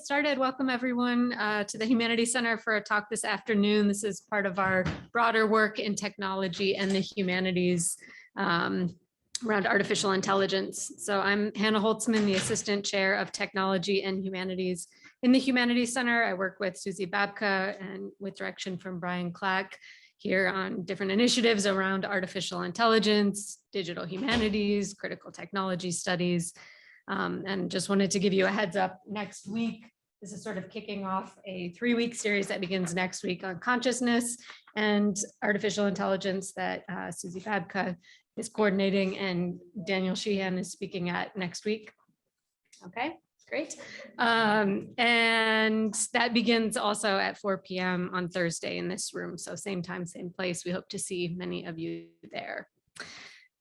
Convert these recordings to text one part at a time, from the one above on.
started. Welcome everyone to the Humanities Center for a talk this afternoon. This is part of our broader work in technology and the humanities around artificial intelligence. So I'm Hannah Holtzman, the Assistant Chair of Technology and Humanities in the Humanities Center. I work with Susie Babka and with direction from Brian Clack here on different initiatives around artificial intelligence, digital humanities, critical technology studies. And just wanted to give you a heads up next week. This is sort of kicking off a 3-week series that begins next week on consciousness and artificial intelligence that Susie Babka is coordinating and Daniel Sheehan is speaking at next week. Okay, great. And that begins also at 4 p.m. on Thursday in this room. So same time, same place. We hope to see many of you there.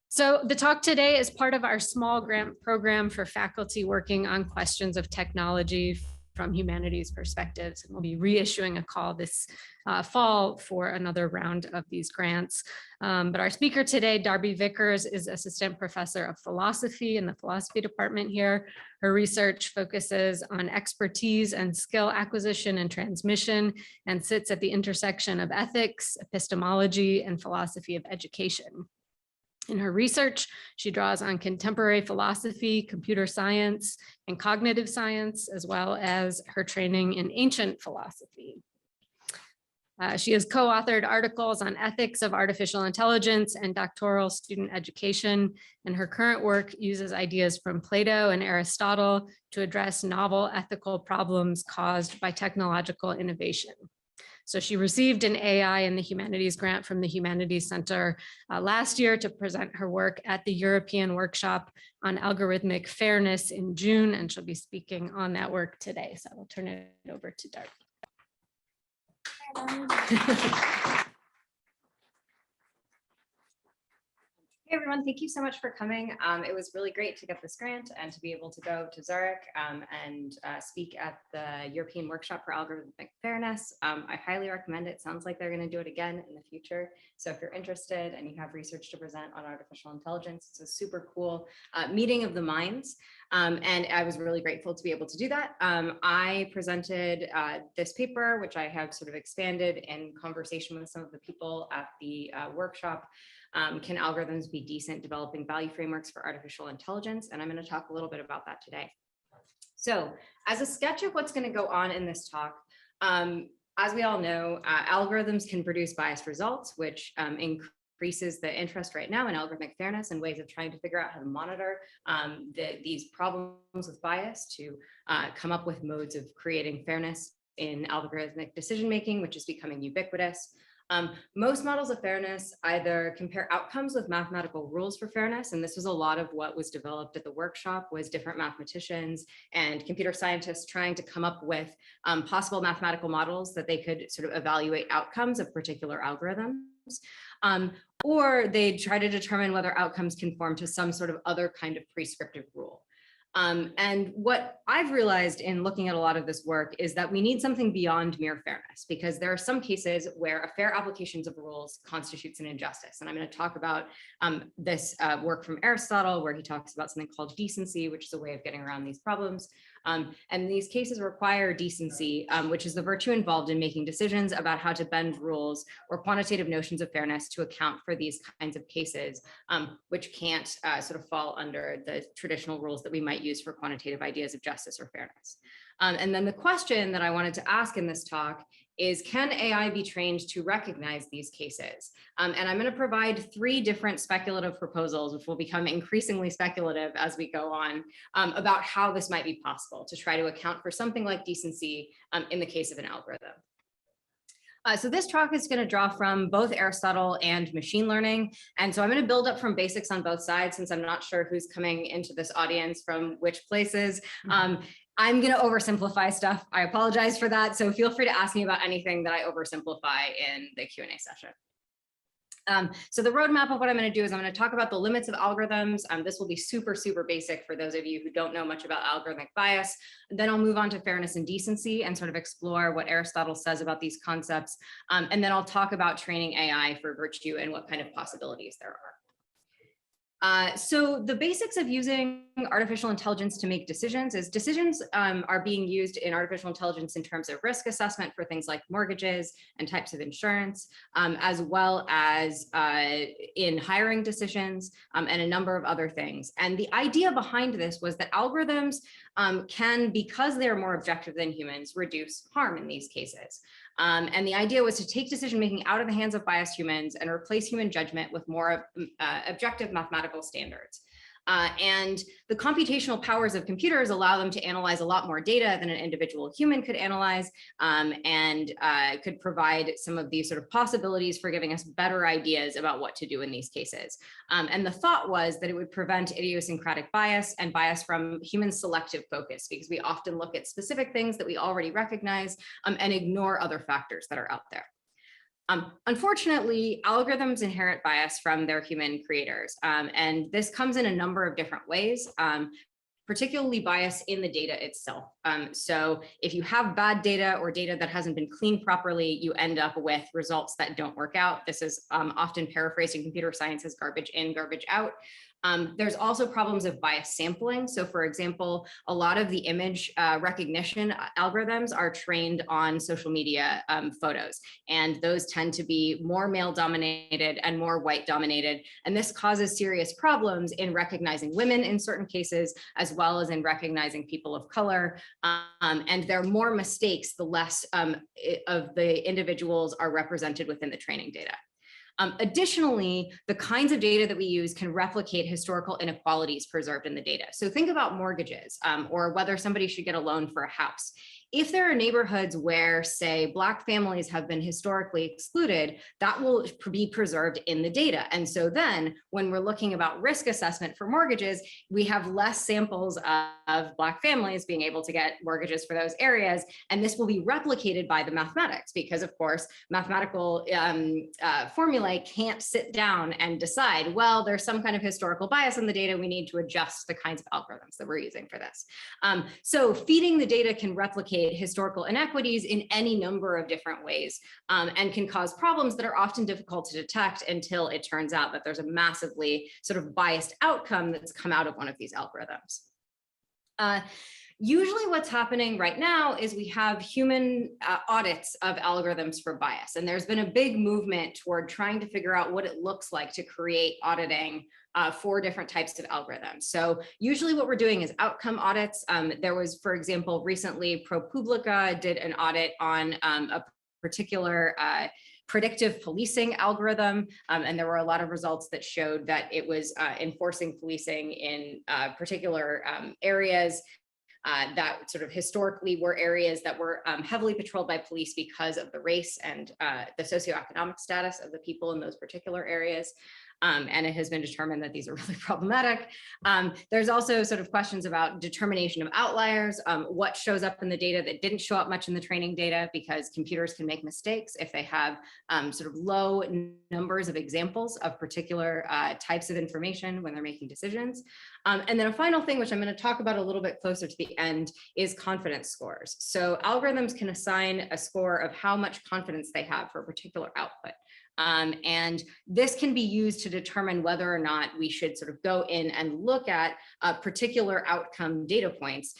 So the talk today is part of our small grant program for faculty working on questions of technology from humanities perspectives. And we'll be reissuing a call this fall for another round of these grants. But our speaker today, Darby Vickers, is Assistant Professor of Philosophy in the Philosophy Department here. Her research focuses on expertise and skill acquisition and transmission and sits at the intersection of ethics, epistemology, and philosophy of education. In her research, she draws on contemporary philosophy, computer science, and cognitive science, as well as her training in ancient philosophy. She has co-authored articles on ethics of artificial intelligence and doctoral student education, and her current work uses ideas from Plato and Aristotle to address novel ethical problems caused by technological innovation. So she received an AI in the Humanities grant from the Humanities Center last year to present her work at the European Workshop on Algorithmic Fairness in June, and she'll be speaking on that work today. So I'll turn it over to Darby. Hey everyone, thank you so much for coming. It was really great to get this grant and to be able to go to Zurich and speak at the European Workshop for Algorithmic Fairness. I highly recommend it. Sounds like they're going to do it again in the future. So if you're interested and you have research to present on artificial intelligence, it's a super cool meeting of the minds. And I was really grateful to be able to do that. I presented this paper, which I have sort of expanded in conversation with some of the people at the workshop. Can algorithms be decent developing value frameworks for artificial intelligence? And I'm going to talk a little bit about that today. So as a sketch of what's going to go on in this talk, as we all know, algorithms can produce biased results, which increases the interest right now in algorithmic fairness and ways of trying to figure out how to monitor these problems with bias to come up with modes of creating fairness in algorithmic decision making, which is becoming ubiquitous. Most models of fairness either compare outcomes with mathematical rules for fairness, and this was a lot of what was developed at the workshop, was different mathematicians and computer scientists trying to come up with possible mathematical models that they could sort of evaluate outcomes of particular algorithms. Or they try to determine whether outcomes conform to some sort of other kind of prescriptive rule. And what I've realized in looking at a lot of this work is that we need something beyond mere fairness, because there are some cases where a fair application of rules constitutes an injustice. And I'm going to talk about this work from Aristotle, where he talks about something called decency, which is a way of getting around these problems. And these cases require decency, which is the virtue involved in making decisions about how to bend rules or quantitative notions of fairness to account for these kinds of cases, which can't sort of fall under the traditional rules that we might use for quantitative ideas of justice or fairness. And then the question that I wanted to ask in this talk is, can AI be trained to recognize these cases? And I'm going to provide 3 different speculative proposals, which will become increasingly speculative as we go on, about how this might be possible to try to account for something like decency in the case of an algorithm. So this talk is going to draw from both Aristotle and machine learning. And so I'm going to build up from basics on both sides, since I'm not sure who's coming into this audience from which places. I'm going to oversimplify stuff. I apologize for that. So feel free to ask me about anything that I oversimplify in the Q&A session. So the roadmap of what I'm going to do is I'm going to talk about the limits of algorithms. This will be super, super basic for those of you who don't know much about algorithmic bias. And then I'll move on to fairness and decency and sort of explore what Aristotle says about these concepts. And then I'll talk about training AI for virtue and what kind of possibilities there are. So the basics of using artificial intelligence to make decisions is decisions are being used in artificial intelligence in terms of risk assessment for things like mortgages and types of insurance, as well as in hiring decisions and a number of other things. And the idea behind this was that algorithms can, because they're more objective than humans, reduce harm in these cases. And the idea was to take decision-making out of the hands of biased humans and replace human judgment with more objective mathematical standards. And the computational powers of computers allow them to analyze a lot more data than an individual human could analyze, and could provide some of these sort of possibilities for giving us better ideas about what to do in these cases. And the thought was that it would prevent idiosyncratic bias and bias from human selective focus, because we often look at specific things that we already recognize and ignore other factors that are out there. Unfortunately, algorithms inherit bias from their human creators, and this comes in a number of different ways, particularly bias in the data itself. So if you have bad data or data that hasn't been cleaned properly, you end up with results that don't work out. This is often paraphrased in computer science as garbage in, garbage out. There's also problems of bias sampling. So for example, a lot of the image recognition algorithms are trained on social media photos, and those tend to be more male dominated and more white dominated. And this causes serious problems in recognizing women in certain cases, as well as in recognizing people of color. And there are more mistakes, the less of the individuals are represented within the training data. Additionally, the kinds of data that we use can replicate historical inequalities preserved in the data. So think about mortgages or whether somebody should get a loan for a house. If there are neighborhoods where, say, Black families have been historically excluded, that will be preserved in the data. And so then when we're looking about risk assessment for mortgages, we have less samples of Black families being able to get mortgages for those areas. And this will be replicated by the mathematics, because of course, mathematical formulae can't sit down and decide, well, there's some kind of historical bias in the data, we need to adjust the kinds of algorithms that we're using for this. So feeding the data can replicate historical inequities in any number of different ways, and can cause problems that are often difficult to detect until it turns out that there's a massively sort of biased outcome that's come out of one of these algorithms. Usually what's happening right now is we have human audits of algorithms for bias. And there's been a big movement toward trying to figure out what it looks like to create auditing for different types of algorithms. So usually what we're doing is outcome audits. There was, for example, recently ProPublica did an audit on a particular predictive policing algorithm. And there were a lot of results that showed that it was enforcing policing in particular areas that sort of historically were areas that were heavily patrolled by police because of the race and the socioeconomic status of the people in those particular areas. And it has been determined that these are really problematic. There's also sort of questions about determination of outliers, what shows up in the data that didn't show up much in the training data, because computers can make mistakes if they have sort of low numbers of examples of particular types of information when they're making decisions. And then a final thing, which I'm going to talk about a little bit closer to the end, is confidence scores. So algorithms can assign a score of how much confidence they have for a particular output. And this can be used to determine whether or not we should sort of go in and look at particular outcome data points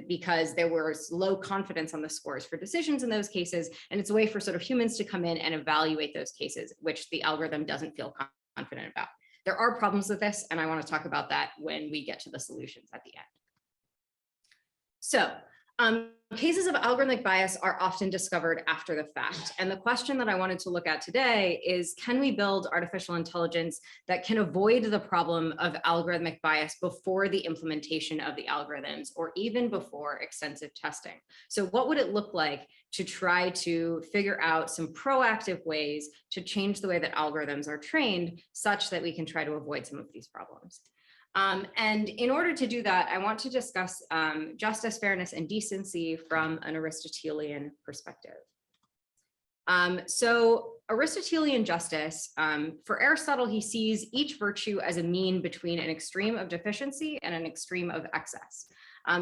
because there was low confidence on the scores for decisions in those cases. And it's a way for sort of humans to come in and evaluate those cases, which the algorithm doesn't feel confident about. There are problems with this, and I want to talk about that when we get to the solutions at the end. So cases of algorithmic bias are often discovered after the fact. And the question that I wanted to look at today is, can we build artificial intelligence that can avoid the problem of algorithmic bias before the implementation of the algorithms, or even before extensive testing? So what would it look like to try to figure out some proactive ways to change the way that algorithms are trained such that we can try to avoid some of these problems? And in order to do that, I want to discuss justice, fairness, and decency from an Aristotelian perspective. So Aristotelian justice, for Aristotle, he sees each virtue as a mean between an extreme of deficiency and an extreme of excess.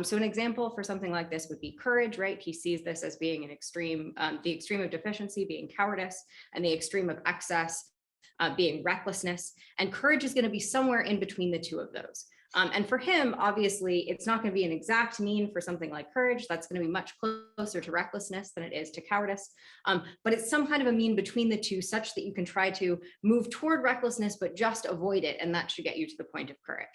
So an example for something like this would be courage, right? He sees this as being an extreme, the extreme of deficiency being cowardice, and the extreme of excess being recklessness, and courage is going to be somewhere in between the two of those. And for him, obviously, it's not going to be an exact mean for something like courage. That's going to be much closer to recklessness than it is to cowardice. But it's some kind of a mean between the two such that you can try to move toward recklessness, but just avoid it. And that should get you to the point of courage.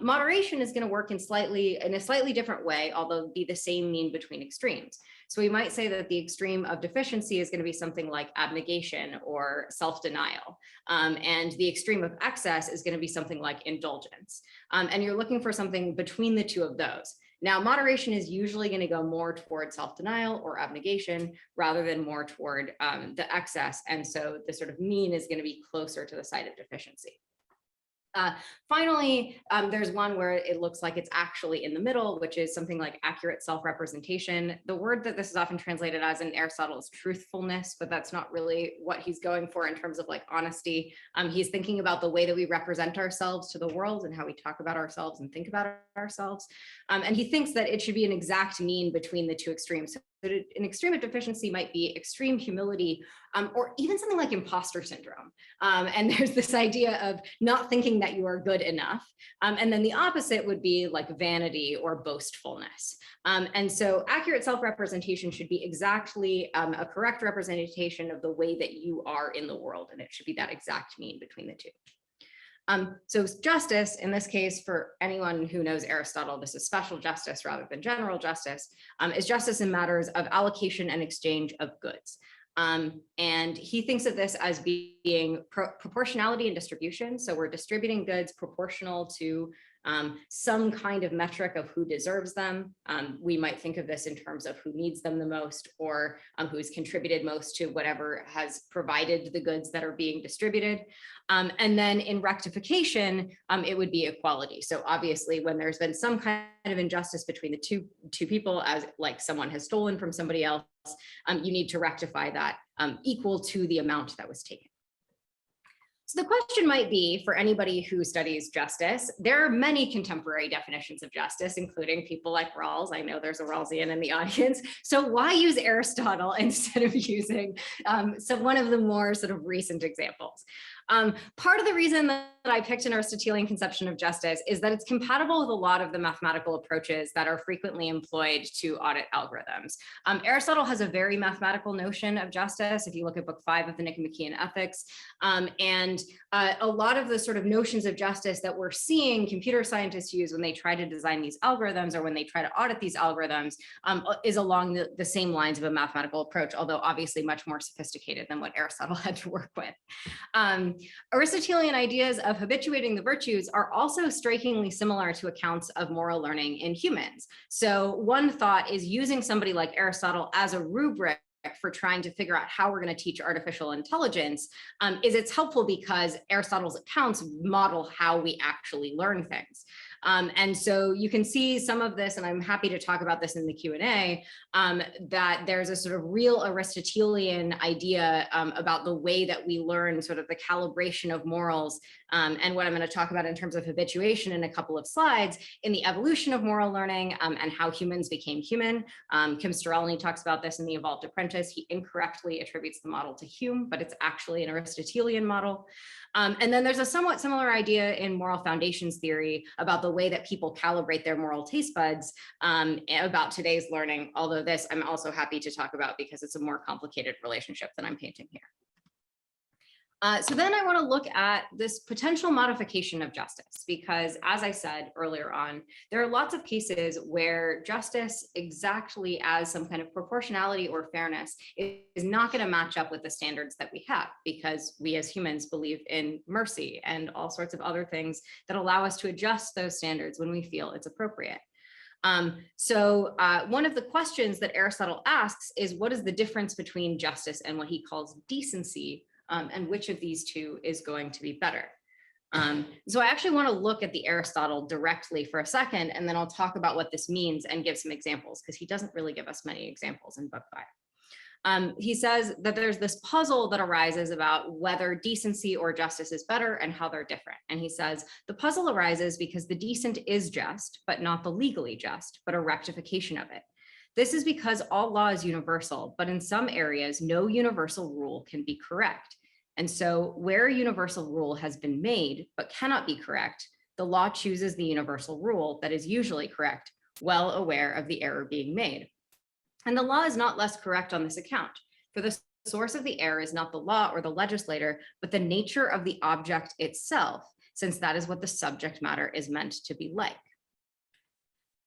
Moderation is going to work in a slightly different way, although be the same mean between extremes. So we might say that the extreme of deficiency is going to be something like abnegation or self-denial. And the extreme of excess is going to be something like indulgence. And you're looking for something between the two of those. Now, moderation is usually going to go more toward self-denial or abnegation rather than more toward the excess. And so the sort of mean is going to be closer to the side of deficiency. Finally, there's one where it looks like it's actually in the middle, which is something like accurate self-representation. The word that this is often translated as in Aristotle is truthfulness, but that's not really what he's going for in terms of like honesty. He's thinking about the way that we represent ourselves to the world and how we talk about ourselves and think about ourselves. And he thinks that it should be an exact mean between the two extremes. So an extreme of deficiency might be extreme humility, or even something like imposter syndrome. And there's this idea of not thinking that you are good enough. And then the opposite would be like vanity or boastfulness. And so accurate self-representation should be exactly a correct representation of the way that you are in the world. And it should be that exact mean between the two. So justice, in this case, for anyone who knows Aristotle, this is special justice rather than general justice, is justice in matters of allocation and exchange of goods. And he thinks of this as being proportionality and distribution. So we're distributing goods proportional to some kind of metric of who deserves them. We might think of this in terms of who needs them the most, or who's contributed most to whatever has provided the goods that are being distributed. And then in rectification, it would be equality. So obviously, when there's been some kind of injustice between the two people, as like someone has stolen from somebody else, you need to rectify that equal to the amount that was taken. So the question might be, for anybody who studies justice, there are many contemporary definitions of justice, including people like Rawls. I know there's a Rawlsian in the audience. So why use Aristotle instead of using one of the more sort of recent examples? Part of the reason that I picked an Aristotelian conception of justice is that it's compatible with a lot of the mathematical approaches that are frequently employed to audit algorithms. Aristotle has a very mathematical notion of justice, if you look at book 5 of the Nicomachean Ethics. And a lot of the sort of notions of justice that we're seeing computer scientists use when they try to design these algorithms or when they try to audit these algorithms is along the same lines of a mathematical approach, although obviously much more sophisticated than what Aristotle had to work with. Aristotelian ideas of habituating the virtues are also strikingly similar to accounts of moral learning in humans. So one thought is using somebody like Aristotle as a rubric for trying to figure out how we're going to teach artificial intelligence is it's helpful because Aristotle's accounts model how we actually learn things. And so you can see some of this, and I'm happy to talk about this in the Q&A, that there's a sort of real Aristotelian idea about the way that we learn sort of the calibration of morals, and what I'm going to talk about in terms of habituation in a couple of slides in the evolution of moral learning and how humans became human. Kim Steralny talks about this in The Evolved Apprentice. He incorrectly attributes the model to Hume, but it's actually an Aristotelian model. And then there's a somewhat similar idea in moral foundations theory about the way that people calibrate their moral taste buds about today's learning, although this I'm also happy to talk about because it's a more complicated relationship than I'm painting here. So then I want to look at this potential modification of justice, because as I said earlier on, there are lots of cases where justice exactly as some kind of proportionality or fairness is not going to match up with the standards that we have, because we as humans believe in mercy and all sorts of other things that allow us to adjust those standards when we feel it's appropriate. So one of the questions that Aristotle asks is, what is the difference between justice and what he calls decency? And which of these two is going to be better? So I actually want to look at the Aristotle directly for a second, and then I'll talk about what this means and give some examples, because he doesn't really give us many examples in book 5. He says that there's this puzzle that arises about whether decency or justice is better and how they're different. And he says, the puzzle arises because the decent is just, but not the legally just, but a rectification of it. This is because all law is universal, but in some areas, no universal rule can be correct. And so where a universal rule has been made but cannot be correct, the law chooses the universal rule that is usually correct, well aware of the error being made. And the law is not less correct on this account, for the source of the error is not the law or the legislator, but the nature of the object itself, since that is what the subject matter is meant to be like.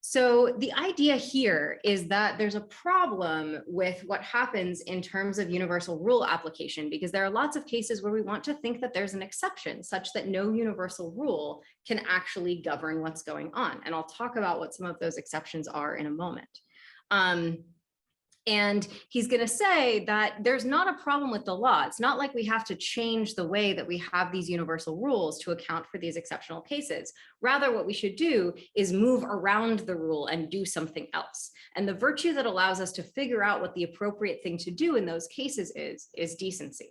So the idea here is that there's a problem with what happens in terms of universal rule application, because there are lots of cases where we want to think that there's an exception such that no universal rule can actually govern what's going on. And I'll talk about what some of those exceptions are in a moment. And he's going to say that there's not a problem with the law. It's not like we have to change the way that we have these universal rules to account for these exceptional cases. Rather, what we should do is move around the rule and do something else. And the virtue that allows us to figure out what the appropriate thing to do in those cases is decency.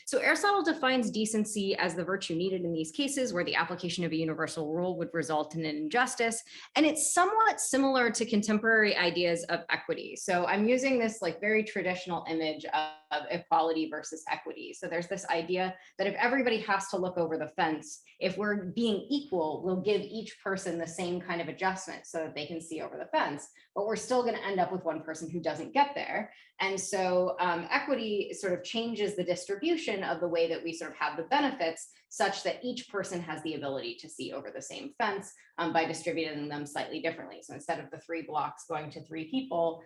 So Aristotle defines decency as the virtue needed in these cases where the application of a universal rule would result in an injustice. And it's somewhat similar to contemporary ideas of equity. So I'm using this like very traditional image of equality versus equity. So there's this idea that if everybody has to look over the fence, if we're being equal, we'll give each person the same kind of adjustment so that they can see over the fence, but we're still going to end up with one person who doesn't get there. And so equity sort of changes the distribution of the way that we sort of have the benefits such that each person has the ability to see over the same fence by distributing them slightly differently. So instead of the 3 blocks going to 3 people,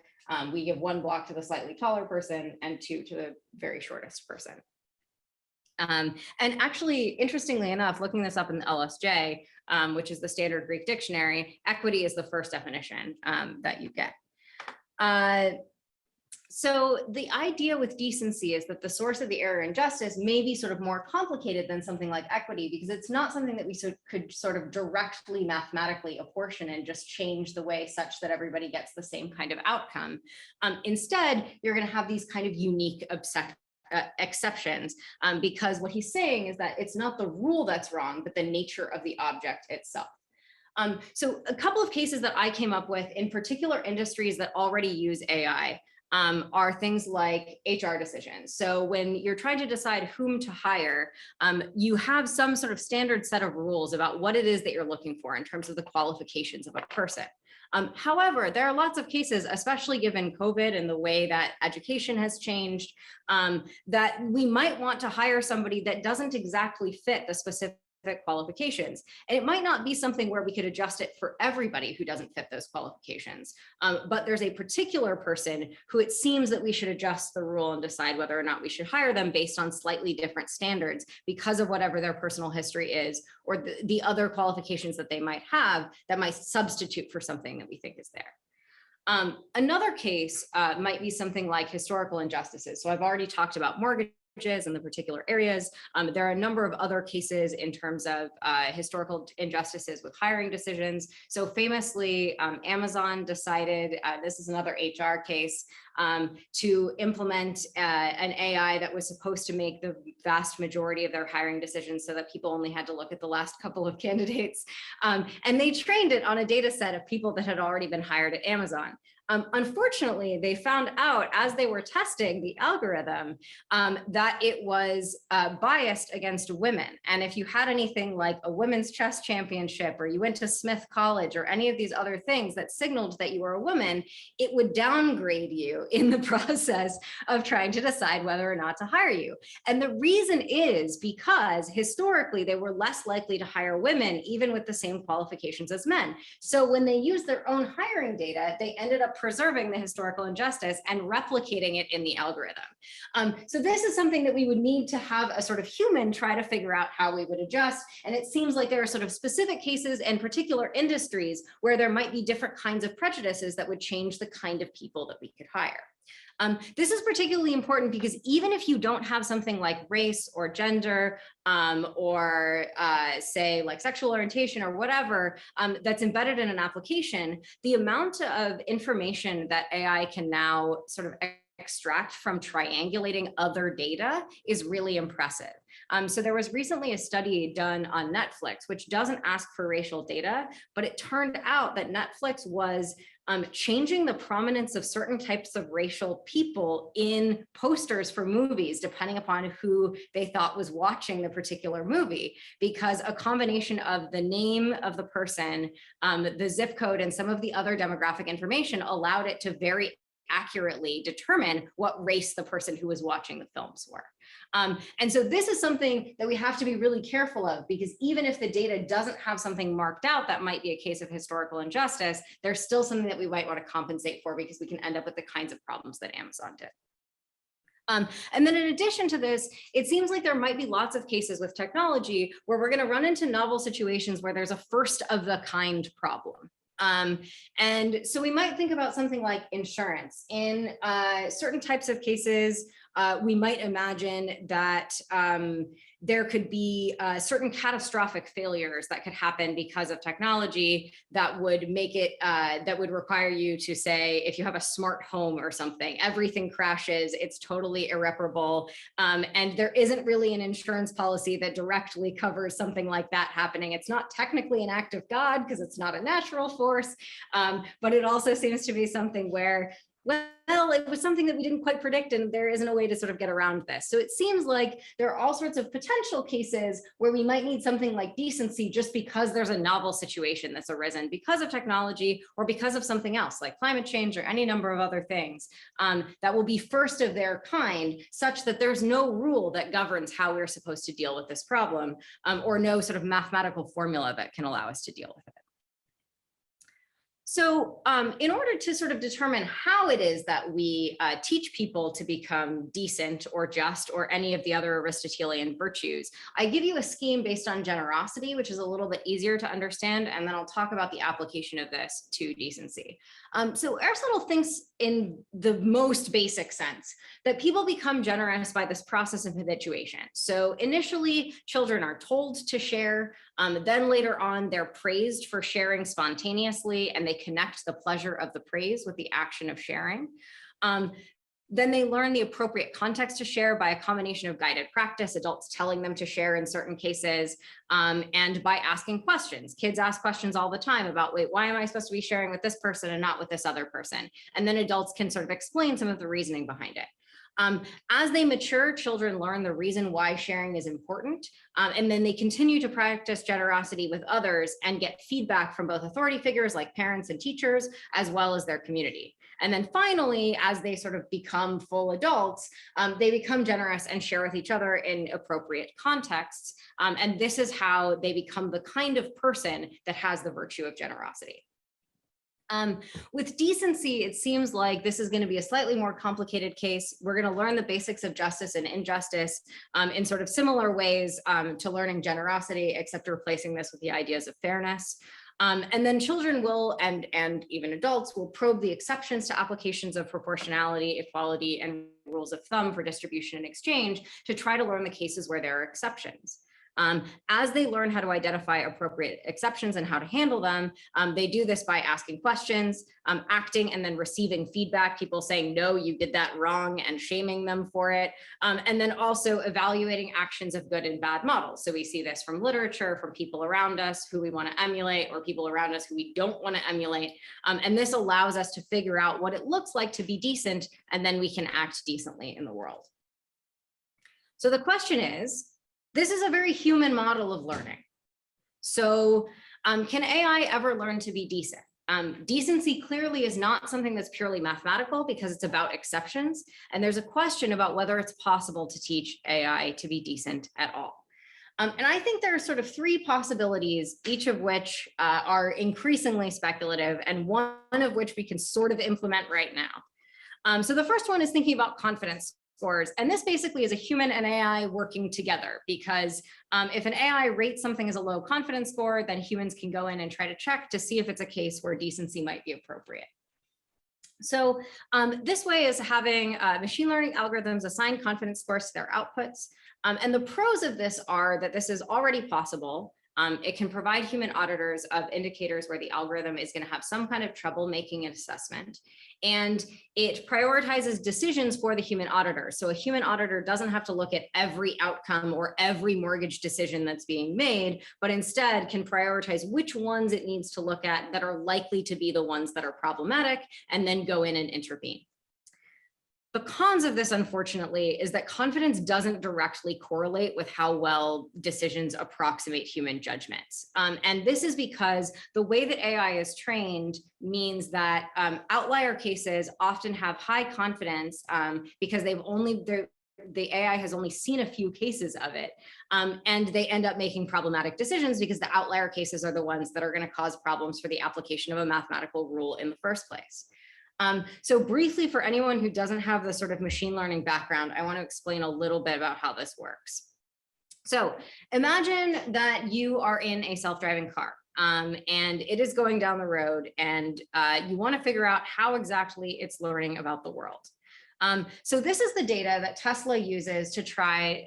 we give 1 block to the slightly taller person and 2 to the very shortest person. And actually, interestingly enough, looking this up in the LSJ, which is the standard Greek dictionary, equity is the first definition that you get. So the idea with decency is that the source of the error in justice may be sort of more complicated than something like equity, because it's not something that we could sort of directly mathematically apportion and just change the way such that everybody gets the same kind of outcome. Instead, you're going to have these kind of unique exceptions, because what he's saying is that it's not the rule that's wrong, but the nature of the object itself. So a couple of cases that I came up with in particular industries that already use AI are things like HR decisions. So when you're trying to decide whom to hire, you have some sort of standard set of rules about what it is that you're looking for in terms of the qualifications of a person. However, there are lots of cases, especially given COVID and the way that education has changed, that we might want to hire somebody that doesn't exactly fit the specific qualifications. And it might not be something where we could adjust it for everybody who doesn't fit those qualifications. But there's a particular person who it seems that we should adjust the rule and decide whether or not we should hire them based on slightly different standards because of whatever their personal history is, or the other qualifications that they might have that might substitute for something that we think is there. Another case might be something like historical injustices. So I've already talked about mortgages in the particular areas. There are a number of other cases in terms of historical injustices with hiring decisions. So famously, Amazon decided, this is another HR case, to implement an AI that was supposed to make the vast majority of their hiring decisions so that people only had to look at the last couple of candidates. And they trained it on a data set of people that had already been hired at Amazon. Unfortunately, they found out as they were testing the algorithm that it was biased against women. And if you had anything like a women's chess championship, or you went to Smith College, or any of these other things that signaled that you were a woman, it would downgrade you in the process of trying to decide whether or not to hire you. And the reason is because historically, they were less likely to hire women, even with the same qualifications as men. So when they used their own hiring data, they ended up preserving the historical injustice and replicating it in the algorithm. So this is something that we would need to have a sort of human try to figure out how we would adjust. And it seems like there are sort of specific cases and particular industries where there might be different kinds of prejudices that would change the kind of people that we could hire. This is particularly important because even if you don't have something like race or gender or say like sexual orientation or whatever that's embedded in an application, the amount of information that AI can now sort of extract from triangulating other data is really impressive. So there was recently a study done on Netflix, which doesn't ask for racial data, but it turned out that Netflix was changing the prominence of certain types of racial people in posters for movies, depending upon who they thought was watching the particular movie, because a combination of the name of the person, the zip code, and some of the other demographic information allowed it to very accurately determine what race the person who was watching the films were. And so this is something that we have to be really careful of, because even if the data doesn't have something marked out that might be a case of historical injustice, there's still something that we might want to compensate for, because we can end up with the kinds of problems that Amazon did. And then in addition to this, it seems like there might be lots of cases with technology where we're going to run into novel situations where there's a first of the kind problem. And so we might think about something like insurance. In certain types of cases, we might imagine that there could be certain catastrophic failures that could happen because of technology that would make it, that would require you to say, if you have a smart home or something, everything crashes, it's totally irreparable. And there isn't really an insurance policy that directly covers something like that happening. It's not technically an act of God because it's not a natural force, but it also seems to be something where, well, it was something that we didn't quite predict, and there isn't a way to sort of get around this. So it seems like there are all sorts of potential cases where we might need something like decency just because there's a novel situation that's arisen because of technology or because of something else like climate change or any number of other things that will be first of their kind, such that there's no rule that governs how we're supposed to deal with this problem, or no sort of mathematical formula that can allow us to deal with it. So in order to sort of determine how it is that we teach people to become decent or just or any of the other Aristotelian virtues, I give you a scheme based on generosity, which is a little bit easier to understand, and then I'll talk about the application of this to decency. So Aristotle thinks in the most basic sense that people become generous by this process of habituation. So initially, children are told to share, then later on, they're praised for sharing spontaneously, and they connect the pleasure of the praise with the action of sharing. Then they learn the appropriate context to share by a combination of guided practice, adults telling them to share in certain cases, and by asking questions. Kids ask questions all the time about, wait, why am I supposed to be sharing with this person and not with this other person? And then adults can sort of explain some of the reasoning behind it. As they mature, children learn the reason why sharing is important, and then they continue to practice generosity with others and get feedback from both authority figures like parents and teachers, as well as their community. And then finally, as they sort of become full adults, they become generous and share with each other in appropriate contexts. And this is how they become the kind of person that has the virtue of generosity. With decency, it seems like this is going to be a slightly more complicated case. We're going to learn the basics of justice and injustice in sort of similar ways to learning generosity, except replacing this with the ideas of fairness. And then children will, and even adults will probe the exceptions to applications of proportionality, equality, and rules of thumb for distribution and exchange to try to learn the cases where there are exceptions. As they learn how to identify appropriate exceptions and how to handle them, they do this by asking questions, acting, and then receiving feedback, people saying, no, you did that wrong, and shaming them for it. And then also evaluating actions of good and bad models. So we see this from literature, from people around us who we want to emulate, or people around us who we don't want to emulate. And this allows us to figure out what it looks like to be decent, and then we can act decently in the world. So the question is, this is a very human model of learning. So can AI ever learn to be decent? Decency clearly is not something that's purely mathematical because it's about exceptions. And there's a question about whether it's possible to teach AI to be decent at all. And I think there are sort of three possibilities, each of which are increasingly speculative, and one of which we can sort of implement right now. So the first one is thinking about confidence scores. And this basically is a human and AI working together, because if an AI rates something as a low confidence score, then humans can go in and try to check to see if it's a case where decency might be appropriate. So this way is having machine learning algorithms assign confidence scores to their outputs. And the pros of this are that this is already possible. It can provide human auditors of indicators where the algorithm is going to have some kind of trouble making an assessment. And it prioritizes decisions for the human auditor. So a human auditor doesn't have to look at every outcome or every mortgage decision that's being made, but instead can prioritize which ones it needs to look at that are likely to be the ones that are problematic, and then go in and intervene. The cons of this, unfortunately, is that confidence doesn't directly correlate with how well decisions approximate human judgments. And this is because the way that AI is trained means that outlier cases often have high confidence because the AI has only seen a few cases of it. And they end up making problematic decisions because the outlier cases are the ones that are going to cause problems for the application of a mathematical rule in the first place. So briefly, for anyone who doesn't have the sort of machine learning background, I want to explain a little bit about how this works. So imagine that you are in a self-driving car and it is going down the road, and you want to figure out how exactly it's learning about the world. So this is the data that Tesla uses to try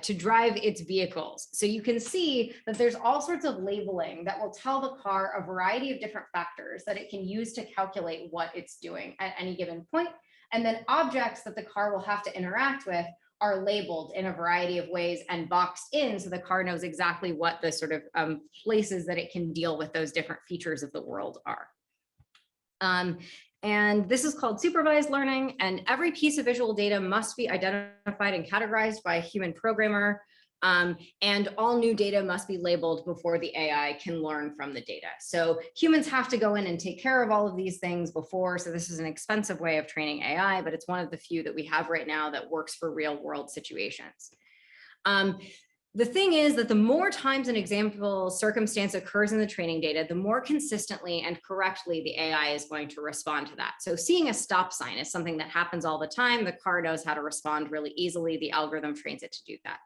to drive its vehicles. So you can see that there's all sorts of labeling that will tell the car a variety of different factors that it can use to calculate what it's doing at any given point. And then objects that the car will have to interact with are labeled in a variety of ways and boxed in so the car knows exactly what the sort of places that it can deal with those different features of the world are. And this is called supervised learning, and every piece of visual data must be identified and categorized by a human programmer. And all new data must be labeled before the AI can learn from the data. So humans have to go in and take care of all of these things before. So this is an expensive way of training AI, but it's one of the few that we have right now that works for real world situations. The thing is that the more times an example circumstance occurs in the training data, the more consistently and correctly the AI is going to respond to that. So seeing a stop sign is something that happens all the time. The car knows how to respond really easily. The algorithm trains it to do that.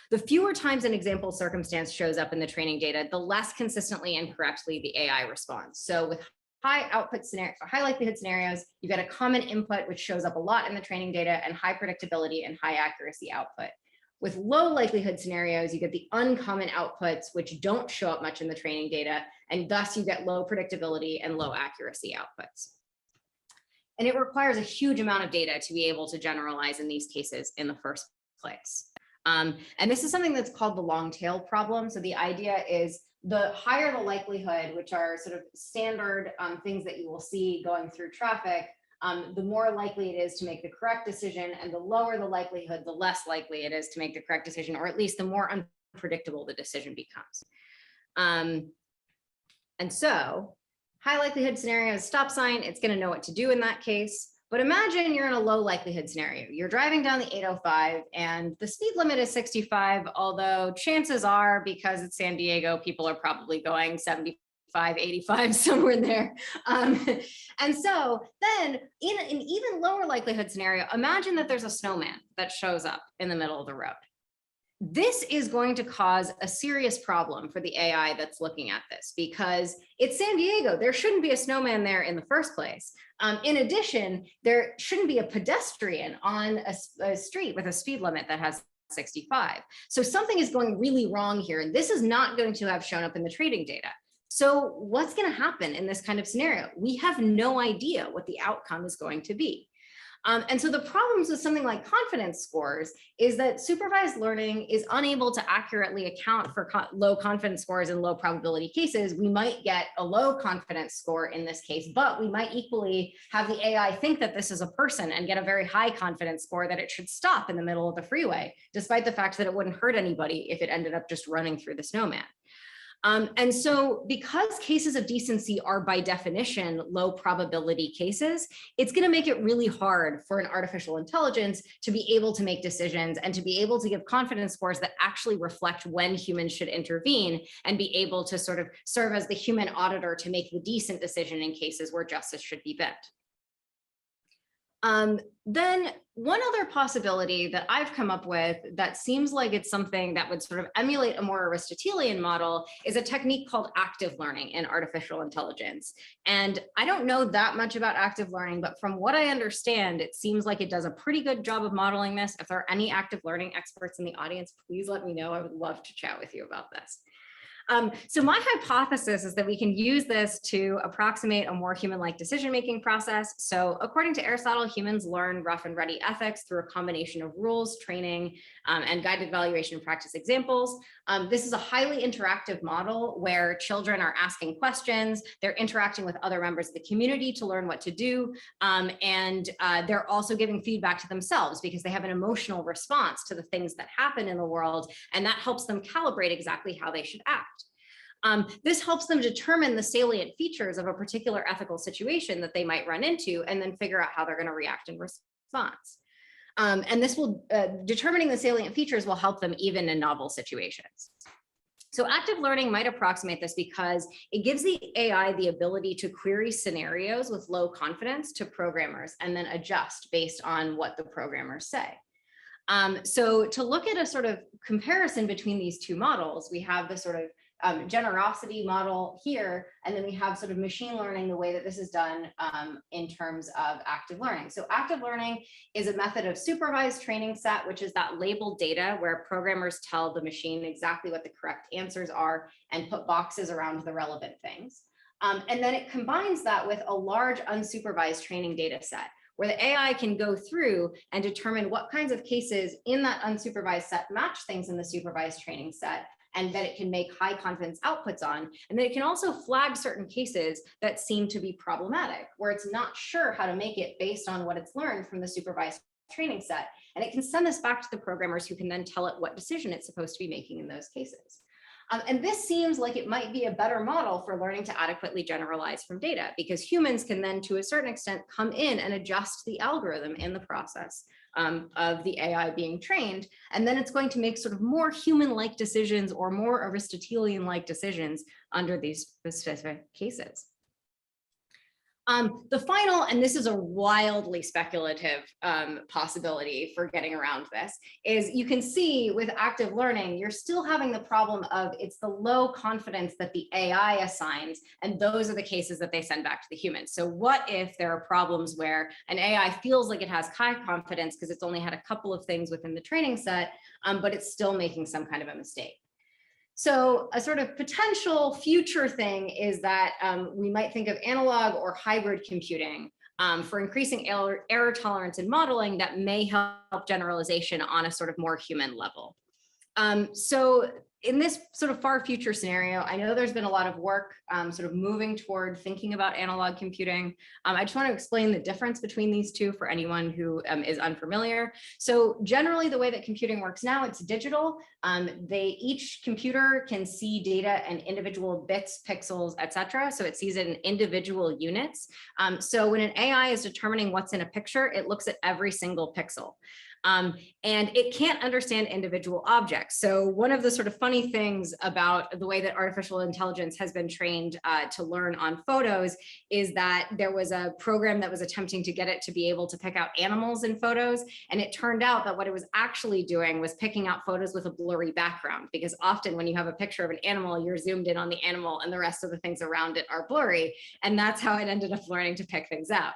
The fewer times an example circumstance shows up in the training data, the less consistently and correctly the AI responds. So with high output scenario, high likelihood scenarios, you get a common input, which shows up a lot in the training data, and high predictability and high accuracy output. With low likelihood scenarios, you get the uncommon outputs, which don't show up much in the training data, and thus you get low predictability and low accuracy outputs. And it requires a huge amount of data to be able to generalize in these cases in the first place. And this is something that's called the long tail problem. So the idea is the higher the likelihood, which are sort of standard things that you will see going through traffic, the more likely it is to make the correct decision, and the lower the likelihood, the less likely it is to make the correct decision, or at least the more unpredictable the decision becomes. And so high likelihood scenario is stop sign, it's going to know what to do in that case. But imagine you're in a low likelihood scenario. You're driving down the 805 and the speed limit is 65, although chances are, because it's San Diego, people are probably going 75, 85, somewhere in there. And so then in an even lower likelihood scenario, imagine that there's a snowman that shows up in the middle of the road. This is going to cause a serious problem for the AI that's looking at this, because it's San Diego. There shouldn't be a snowman there in the first place. In addition, there shouldn't be a pedestrian on a street with a speed limit that has 65. So something is going really wrong here, and this is not going to have shown up in the training data. So what's going to happen in this kind of scenario? We have no idea what the outcome is going to be. And so the problems with something like confidence scores is that supervised learning is unable to accurately account for low confidence scores in low probability cases. We might get a low confidence score in this case, but we might equally have the AI think that this is a person and get a very high confidence score that it should stop in the middle of the freeway, despite the fact that it wouldn't hurt anybody if it ended up just running through the snowman. And so because cases of decency are by definition low probability cases, it's going to make it really hard for an artificial intelligence to be able to make decisions and to be able to give confidence scores that actually reflect when humans should intervene and be able to sort of serve as the human auditor to make the decent decision in cases where justice should be bent. Then one other possibility that I've come up with that seems like it's something that would sort of emulate a more Aristotelian model is a technique called active learning in artificial intelligence. And I don't know that much about active learning, but from what I understand, it seems like it does a pretty good job of modeling this. If there are any active learning experts in the audience, please let me know. I would love to chat with you about this. So my hypothesis is that we can use this to approximate a more human-like decision-making process. So according to Aristotle, humans learn rough and ready ethics through a combination of rules, training, and guided evaluation and practice examples. This is a highly interactive model where children are asking questions, they're interacting with other members of the community to learn what to do, and they're also giving feedback to themselves because they have an emotional response to the things that happen in the world, and that helps them calibrate exactly how they should act. This helps them determine the salient features of a particular ethical situation that they might run into, and then figure out how they're going to react in response. And this will, determining the salient features will help them even in novel situations. So active learning might approximate this because it gives the AI the ability to query scenarios with low confidence to programmers and then adjust based on what the programmers say. So to look at a sort of comparison between these two models, we have the sort of generosity model here, and then we have sort of machine learning, the way that this is done in terms of active learning. So active learning is a method of supervised training set, which is that labeled data where programmers tell the machine exactly what the correct answers are and put boxes around the relevant things. And then it combines that with a large unsupervised training data set, where the AI can go through and determine what kinds of cases in that unsupervised set match things in the supervised training set, and that it can make high confidence outputs on. And then it can also flag certain cases that seem to be problematic, where it's not sure how to make it based on what it's learned from the supervised training set. And it can send this back to the programmers, who can then tell it what decision it's supposed to be making in those cases. And this seems like it might be a better model for learning to adequately generalize from data, because humans can then, to a certain extent, come in and adjust the algorithm in the process of the AI being trained. And then it's going to make sort of more human-like decisions or more Aristotelian-like decisions under these specific cases. The final, and this is a wildly speculative possibility for getting around this, is you can see with active learning, you're still having the problem of it's the low confidence that the AI assigns, and those are the cases that they send back to the humans. So what if there are problems where an AI feels like it has high confidence because it's only had a couple of things within the training set, but it's still making some kind of a mistake? So a sort of potential future thing is that we might think of analog or hybrid computing for increasing error tolerance in modeling that may help generalization on a sort of more human level. So in this sort of far future scenario, I know there's been a lot of work sort of moving toward thinking about analog computing. I just want to explain the difference between these two for anyone who is unfamiliar. So generally, the way that computing works now, it's digital. Each computer can see data in individual bits, pixels, etc. So it sees it in individual units. So when an AI is determining what's in a picture, it looks at every single pixel. And it can't understand individual objects. So one of the sort of funny things about the way that artificial intelligence has been trained to learn on photos is that there was a program that was attempting to get it to be able to pick out animals in photos. And it turned out that what it was actually doing was picking out photos with a blurry background, because often when you have a picture of an animal, you're zoomed in on the animal and the rest of the things around it are blurry. And that's how it ended up learning to pick things out.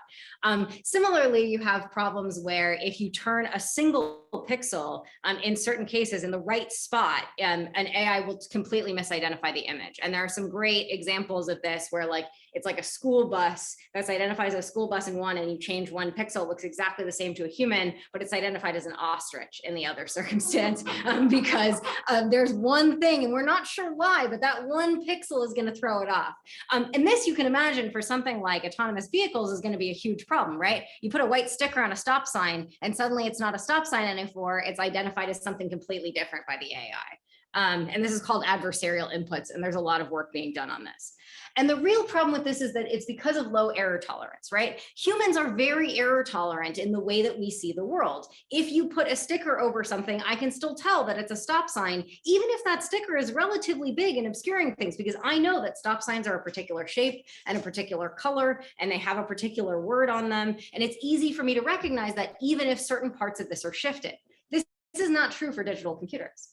Similarly, you have problems where if you turn a single pixel in certain cases in the right spot, an AI will completely misidentify the image. And there are some great examples of this where it's like a school bus that's identified as a school bus in one, and you change one pixel, it looks exactly the same to a human, but it's identified as an ostrich in the other circumstance because there's one thing and we're not sure why, but that one pixel is going to throw it off. And this, you can imagine, for something like autonomous vehicles is going to be a huge problem, right? You put a white sticker on a stop sign and suddenly it's not a stop sign anymore, it's identified as something completely different by the AI. And this is called adversarial inputs, and there's a lot of work being done on this. And the real problem with this is that it's because of low error tolerance, right? Humans are very error tolerant in the way that we see the world. If you put a sticker over something, I can still tell that it's a stop sign, even if that sticker is relatively big and obscuring things, because I know that stop signs are a particular shape and a particular color, and they have a particular word on them. And it's easy for me to recognize that even if certain parts of this are shifted. This is not true for digital computers.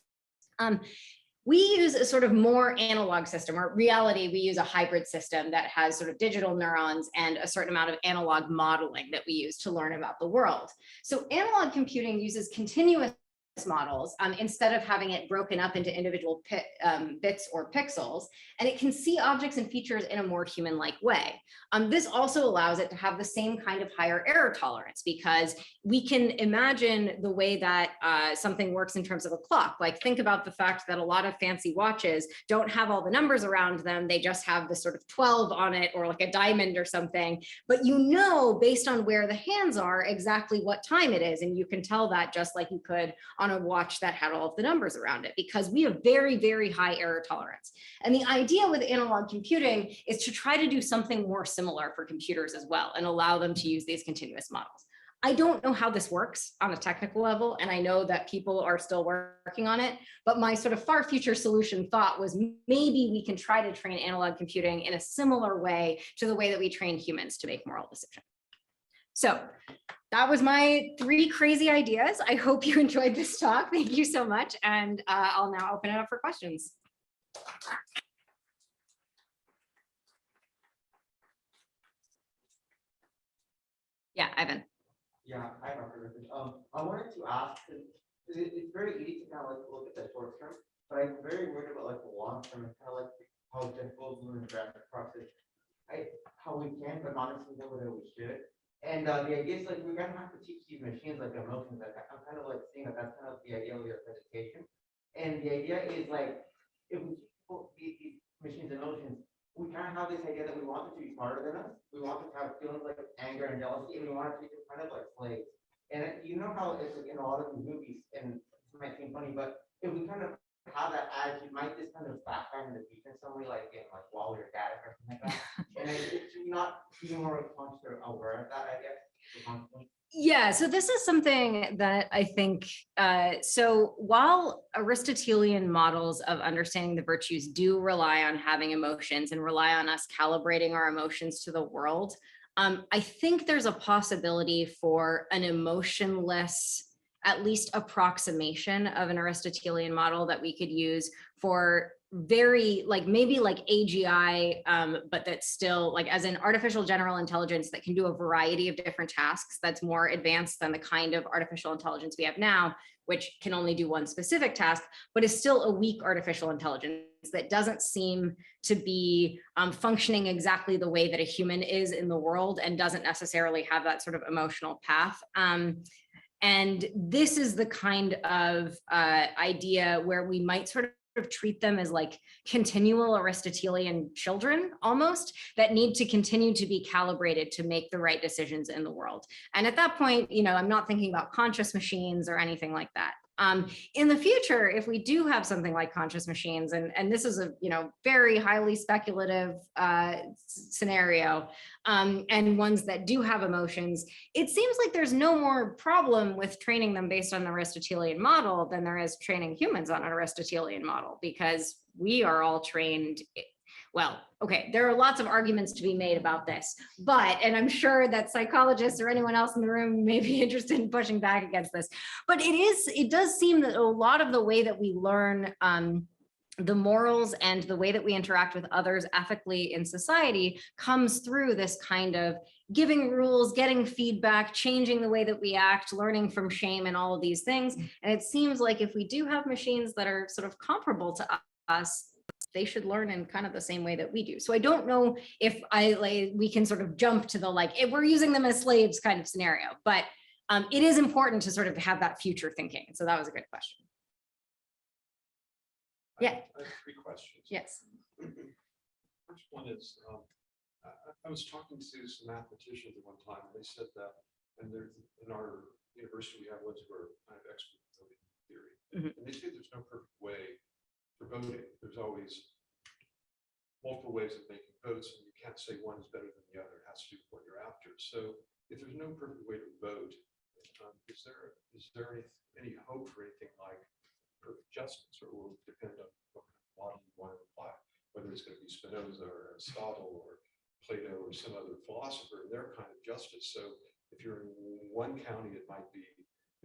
We use a sort of more analog system, or reality, we use a hybrid system that has sort of digital neurons and a certain amount of analog modeling that we use to learn about the world. So analog computing uses continuous models instead of having it broken up into individual bits or pixels, and it can see objects and features in a more human-like way. This also allows it to have the same kind of higher error tolerance, because we can imagine the way that something works in terms of a clock. Like, think about the fact that a lot of fancy watches don't have all the numbers around them. They just have this sort of 12 on it, or like a diamond or something. But you know, based on where the hands are, exactly what time it is. And you can tell that just like you could on a watch that had all of the numbers around it, because we have very, very high error tolerance. And the idea with analog computing is to try to do something more similar for computers as well, and allow them to use these continuous models. I don't know how this works on a technical level, and I know that people are still working on it, but my sort of far future solution thought was maybe we can try to train analog computing in a similar way to the way that we train humans to make moral decisions. So that was my 3 crazy ideas. I hope you enjoyed this talk. Thank you so much. And I'll now open it up for questions. Yeah, Ivan. Yeah, I remember. I wanted to ask, it's very easy to kind of like look at the short term, but I'm very worried about like the long term, and kind of like how difficult and graphic process, how we can, but not necessarily whether we should. And the idea is like we're gonna have to teach these machines like emotions. Like I'm kind of like seeing that that's kind of the idea of your presentation. And the idea is like if we teach people these machines emotions, we kind of have this idea that we want them to be smarter than us. We want them to have feelings like anger and jealousy, and we want to treat them kind of like slaves. And you know how it's like in a lot of these movies, and it might seem funny, but if we kind of have that attitude, might this kind of backfire in the future, somebody like in like Wall or Dad or something like that. And it should not be more conscious or aware of that, I guess. Yeah, so this is something that I think, so while Aristotelian models of understanding the virtues do rely on having emotions and rely on us calibrating our emotions to the world, I think there's a possibility for an emotionless, at least approximation of an Aristotelian model that we could use for very like maybe like AGI, but that's still like as an artificial general intelligence that can do a variety of different tasks that's more advanced than the kind of artificial intelligence we have now, which can only do one specific task, but is still a weak artificial intelligence that doesn't seem to be functioning exactly the way that a human is in the world, and doesn't necessarily have that sort of emotional path. And this is the kind of idea where we might sort of treat them as like continual Aristotelian children almost, that need to continue to be calibrated to make the right decisions in the world. And at that point, you know, I'm not thinking about conscious machines or anything like that. In the future, if we do have something like conscious machines, and this is a very highly speculative scenario, and ones that do have emotions, it seems like there's no more problem with training them based on the Aristotelian model than there is training humans on an Aristotelian model, because we are all trained. Well, okay, there are lots of arguments to be made about this, and I'm sure that psychologists or anyone else in the room may be interested in pushing back against this, but it does seem that a lot of the way that we learn the morals and the way that we interact with others ethically in society comes through this kind of giving rules, getting feedback, changing the way that we act, learning from shame and all of these things. And it seems like if we do have machines that are sort of comparable to us, they should learn in kind of the same way that we do. So I don't know if we can sort of jump to the if we're using them as slaves kind of scenario, but it is important to sort of have that future thinking. So that was a good question. Yeah. I have 3 questions. Yes. First one is, I was talking to some mathematicians at one time, and they said that, and in our university, we have ones who are kind of expert in theory, and they say there's no perfect way voting. There's always multiple ways of making votes, and you can't say one is better than the other. It has to do with what you're after. So if there's no perfect way to vote, is there any hope for anything like perfect justice, or will it depend on what kind of model you want to apply, whether it's going to be Spinoza or Aristotle or Plato or some other philosopher, their kind of justice. So if you're in one county, it might be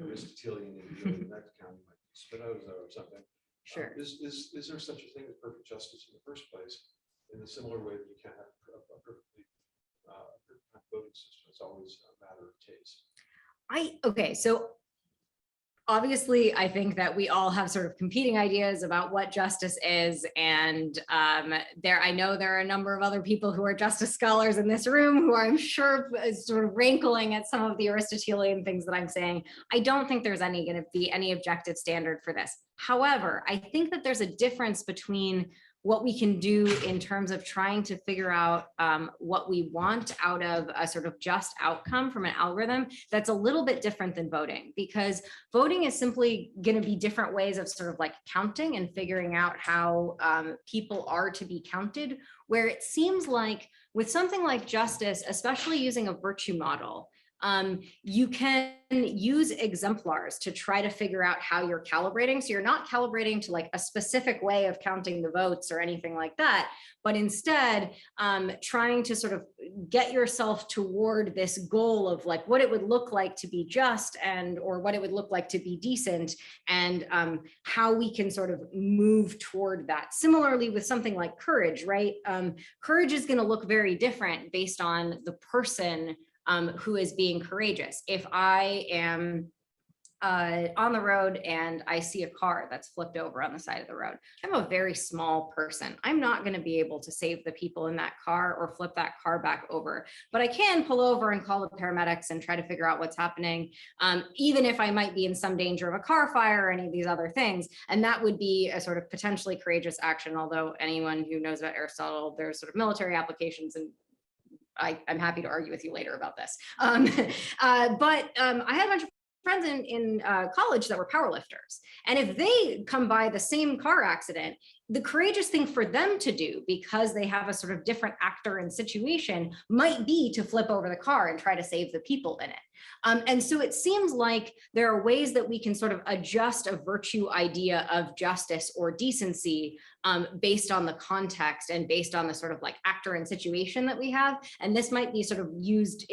Aristotelian, and if you're in the next county, it might be Spinoza or something. Sure. Is there such a thing as perfect justice in the first place? In a similar way that you can't have a perfectly perfect voting system. It's always a matter of taste. Okay, so obviously, I think that we all have sort of competing ideas about what justice is, and I know there are a number of other people who are justice scholars in this room who I'm sure is sort of rankling at some of the Aristotelian things that I'm saying. I don't think there's going to be any objective standard for this. However, I think that there's a difference between what we can do in terms of trying to figure out what we want out of a sort of just outcome from an algorithm that's a little bit different than voting, because voting is simply going to be different ways of sort of like counting and figuring out how people are to be counted, where it seems like with something like justice, especially using a virtue model, you can use exemplars to try to figure out how you're calibrating. So you're not calibrating to like a specific way of counting the votes or anything like that, but instead trying to sort of get yourself toward this goal of like what it would look like to be just or what it would look like to be decent, and how we can sort of move toward that. Similarly with something like courage, right? Courage is going to look very different based on the person who is being courageous. If I am on the road and I see a car that's flipped over on the side of the road, I'm a very small person. I'm not going to be able to save the people in that car or flip that car back over, but I can pull over and call the paramedics and try to figure out what's happening, even if I might be in some danger of a car fire or any of these other things. And that would be a sort of potentially courageous action, although anyone who knows about Aristotle, there's sort of military applications, and I'm happy to argue with you later about this. But I had a bunch of friends in college that were powerlifters. And if they come by the same car accident, the courageous thing for them to do, because they have a sort of different actor and situation, might be to flip over the car and try to save the people in it. And so it seems like there are ways that we can sort of adjust a virtue idea of justice or decency based on the context and based on the sort of like actor and situation that we have. And this might be sort of used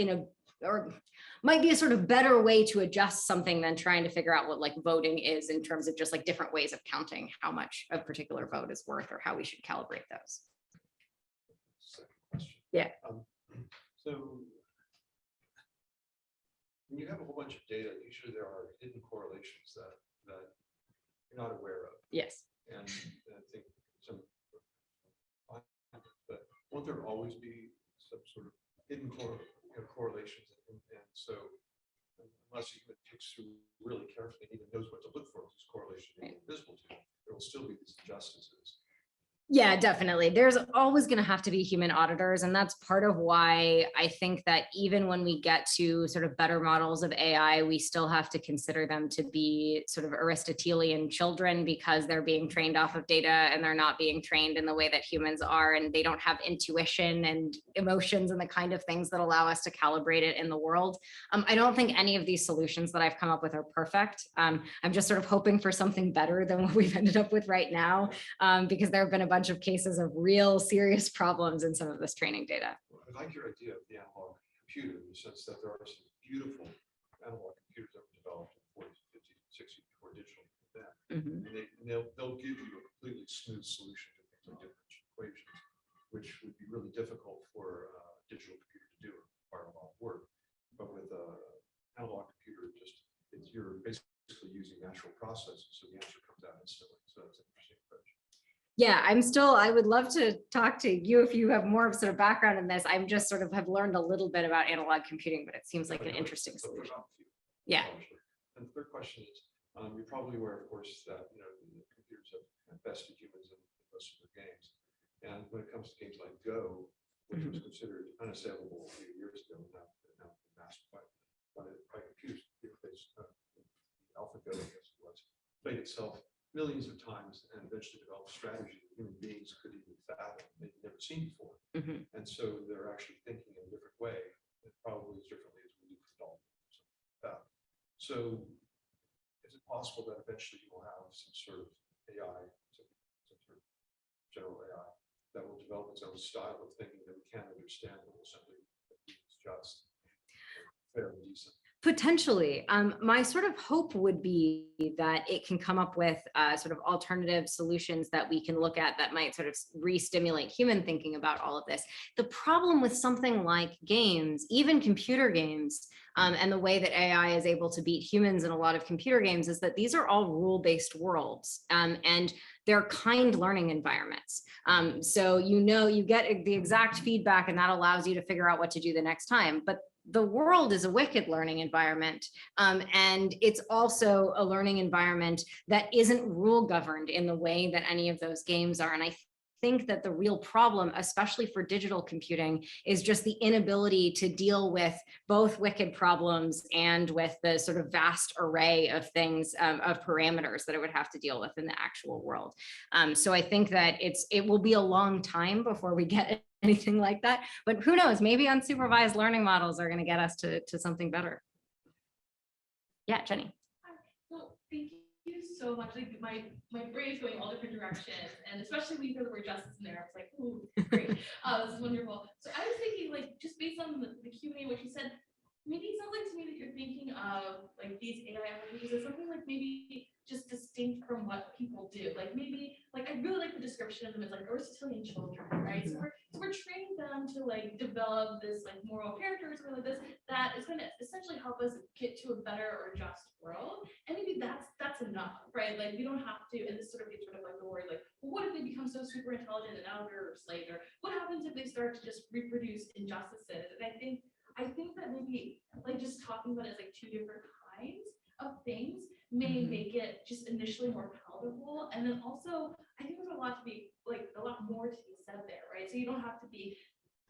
might be a sort of better way to adjust something than trying to figure out what like voting is in terms of just like different ways of counting how much a particular vote is worth or how we should calibrate those. Second question. Yeah. So when you have a whole bunch of data, usually there are hidden correlations that you're not aware of. Yes. And I think but won't there always be some sort of hidden correlations? And so unless you human picks through really carefully and even knows what to look for, this correlation is invisible to you, there will still be these injustices. Yeah, definitely. There's always going to have to be human auditors. And that's part of why I think that even when we get to sort of better models of AI, we still have to consider them to be sort of Aristotelian children, because they're being trained off of data and they're not being trained in the way that humans are. And they don't have intuition and emotions and the kind of things that allow us to calibrate it in the world. I don't think any of these solutions that I've come up with are perfect. I'm just sort of hoping for something better than what we've ended up with right now, because there have been a bunch of cases of real serious problems in some of this training data. Well, I like your idea of the analog computer in the sense that there are some beautiful analog computers that were developed in the 40s, 50s, 60s before digital. And they'll give you a completely smooth solution to things like differential equations, which would be really difficult for a digital computer to do. It require a lot of work. But with an analog computer, you're basically using natural processes, so the answer comes out instantly. So that's an interesting approach. Yeah, I would love to talk to you if you have more of sort of background in this. I'm just sort of have learned a little bit about analog computing, but it seems like an interesting solution. Yeah. And the third question is, you're probably aware, of course, that the computers have bested humans in most of their games. And when it comes to games like Go, which was considered unassailable a few years ago, now mastered by computers, AlphaGo, I guess it was, played itself millions of times and eventually develop strategy that human beings could even fathom, they've never seen before. Mhm. And so they're actually thinking in a different way, and probably as differently as we do for dolphins. So is it possible that eventually you will have some sort of AI, some sort of general AI, that will develop its own style of thinking that we can't understand, but will simply be just fair and decent? Potentially. My sort of hope would be that it can come up with sort of alternative solutions that we can look at that might sort of re-stimulate human thinking about all of this. The problem with something like games, even computer games, and the way that AI is able to beat humans in a lot of computer games is that these are all rule-based worlds, and they're kind learning environments. So you get the exact feedback, and that allows you to figure out what to do the next time. But the world is a wicked learning environment. And it's also a learning environment that isn't rule governed in the way that any of those games are. And I think that the real problem, especially for digital computing, is just the inability to deal with both wicked problems and with the sort of vast array of things, of parameters that it would have to deal with in the actual world. So I think that it will be a long time before we get anything like that, but who knows, maybe unsupervised learning models are going to get us to something better. Yeah, Jenny. So thank you so much. Like my brain is going all different directions, and especially when you throw the word justice in there, I was like, ooh, great. This is wonderful. So I was thinking, like, just based on the Q&A, what you said, maybe it sounds like to me that you're thinking of like these AI applications as something like maybe just distinct from what people do. Like maybe, like I really like the description of them as like Aristotelian children, right? So we're training them to like develop this like moral character or something like this that is going to essentially help us get to a better or just world. And maybe that's enough, right? Like we don't have to, and this sort of gets rid of like the word like, well, what if they become so super intelligent and now they're slaves? Or what happens if they start to just reproduce injustices? And I think that maybe like just talking about it as like two different kinds of things may make it just initially more palatable. And then also, I think there's a lot more to be said there, right? So you don't have to be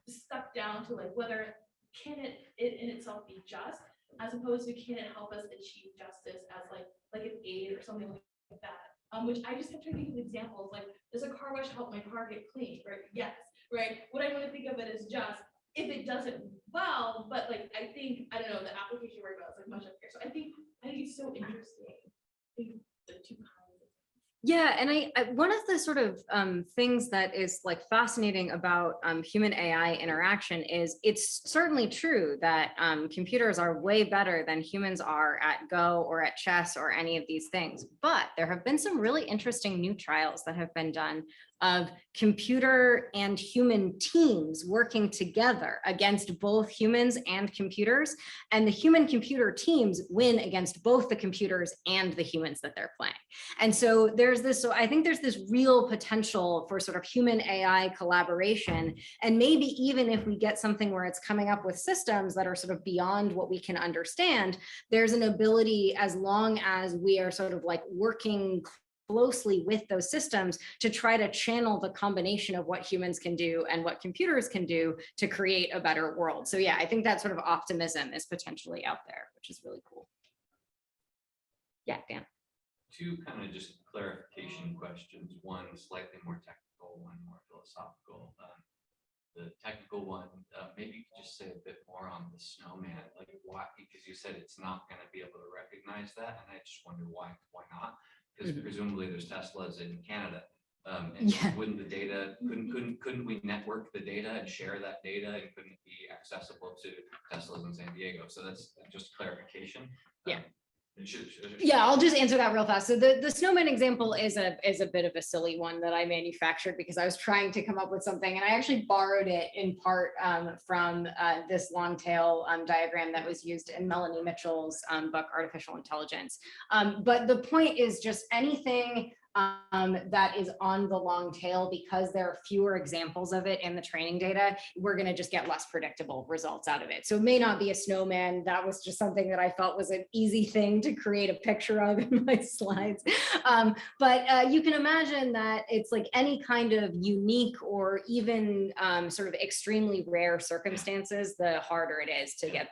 stuck down to like whether can it in itself be just, as opposed to can it help us achieve justice as like an aid or something like that. Which I just kept trying to think of examples, like does a car wash help my car get clean? Right? Yes, right. What I want to think of it as just if it doesn't well, but like I think I don't know, the application you're worried about is like much up here. So I think it's so interesting. I think the two kinds. Yeah, and I one of the sort of things that is like fascinating about human AI interaction is it's certainly true that computers are way better than humans are at Go or at chess or any of these things. But there have been some really interesting new trials that have been done of computer and human teams working together against both humans and computers. And the human computer teams win against both the computers and the humans that they're playing. And so I think there's this real potential for sort of human AI collaboration. And maybe even if we get something where it's coming up with systems that are sort of beyond what we can understand, there's an ability, as long as we are sort of like working closely with those systems, to try to channel the combination of what humans can do and what computers can do to create a better world. So yeah, I think that sort of optimism is potentially out there, which is really cool. Yeah, Dan. Two kind of just clarification questions, one slightly more technical, one more philosophical. The technical one, maybe you could just say a bit more on the snowman, like why, because you said it's not going to be able to recognize that, and I just wonder why not? Because presumably there's Teslas in Canada, and wouldn't the data, couldn't we network the data and share that data, and couldn't it be accessible to Teslas in San Diego? So that's just clarification. Yeah. Should Yeah, I'll just answer that real fast. So the snowman example is a bit of a silly one that I manufactured because I was trying to come up with something, and I actually borrowed it in part from this long tail diagram that was used in Melanie Mitchell's book, Artificial Intelligence. But the point is just anything that is on the long tail, because there are fewer examples of it in the training data, we're going to just get less predictable results out of it. So it may not be a snowman. That was just something that I felt was an easy thing to create a picture of in my slides. But you can imagine that it's like any kind of unique or even sort of extremely rare circumstances, the harder it is to get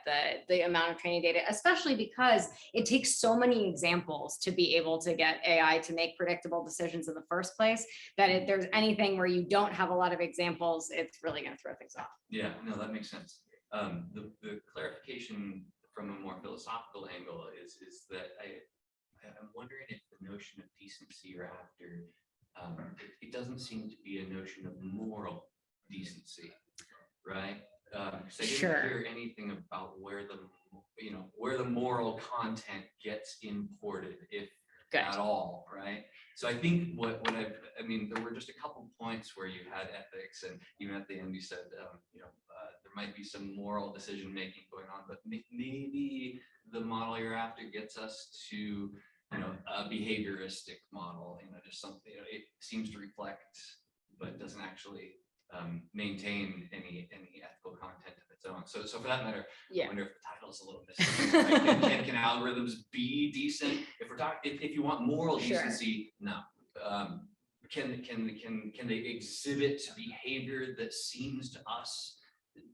the amount of training data, especially because it takes so many examples to be able to get AI to make predictable decisions in the first place, that if there's anything where you don't have a lot of examples, it's really going to throw things off. Yeah, no, that makes sense. The clarification from a more philosophical angle is that I'm wondering if the notion of decency you're after, it doesn't seem to be a notion of moral decency, right? Because I didn't hear anything about where the moral content gets imported, if at all, right? So I think I mean, there were just a couple points where you had ethics, and even at the end you said, there might be some moral decision making going on, but maybe the model you're after gets us to, a behavioristic model, just something, it seems to reflect, but doesn't actually maintain any ethical content of its own. So for that matter, I wonder if the title is a little misleading. Right? Can algorithms be decent? If we're talking, if you want moral decency, no. Can they exhibit behavior that seems to us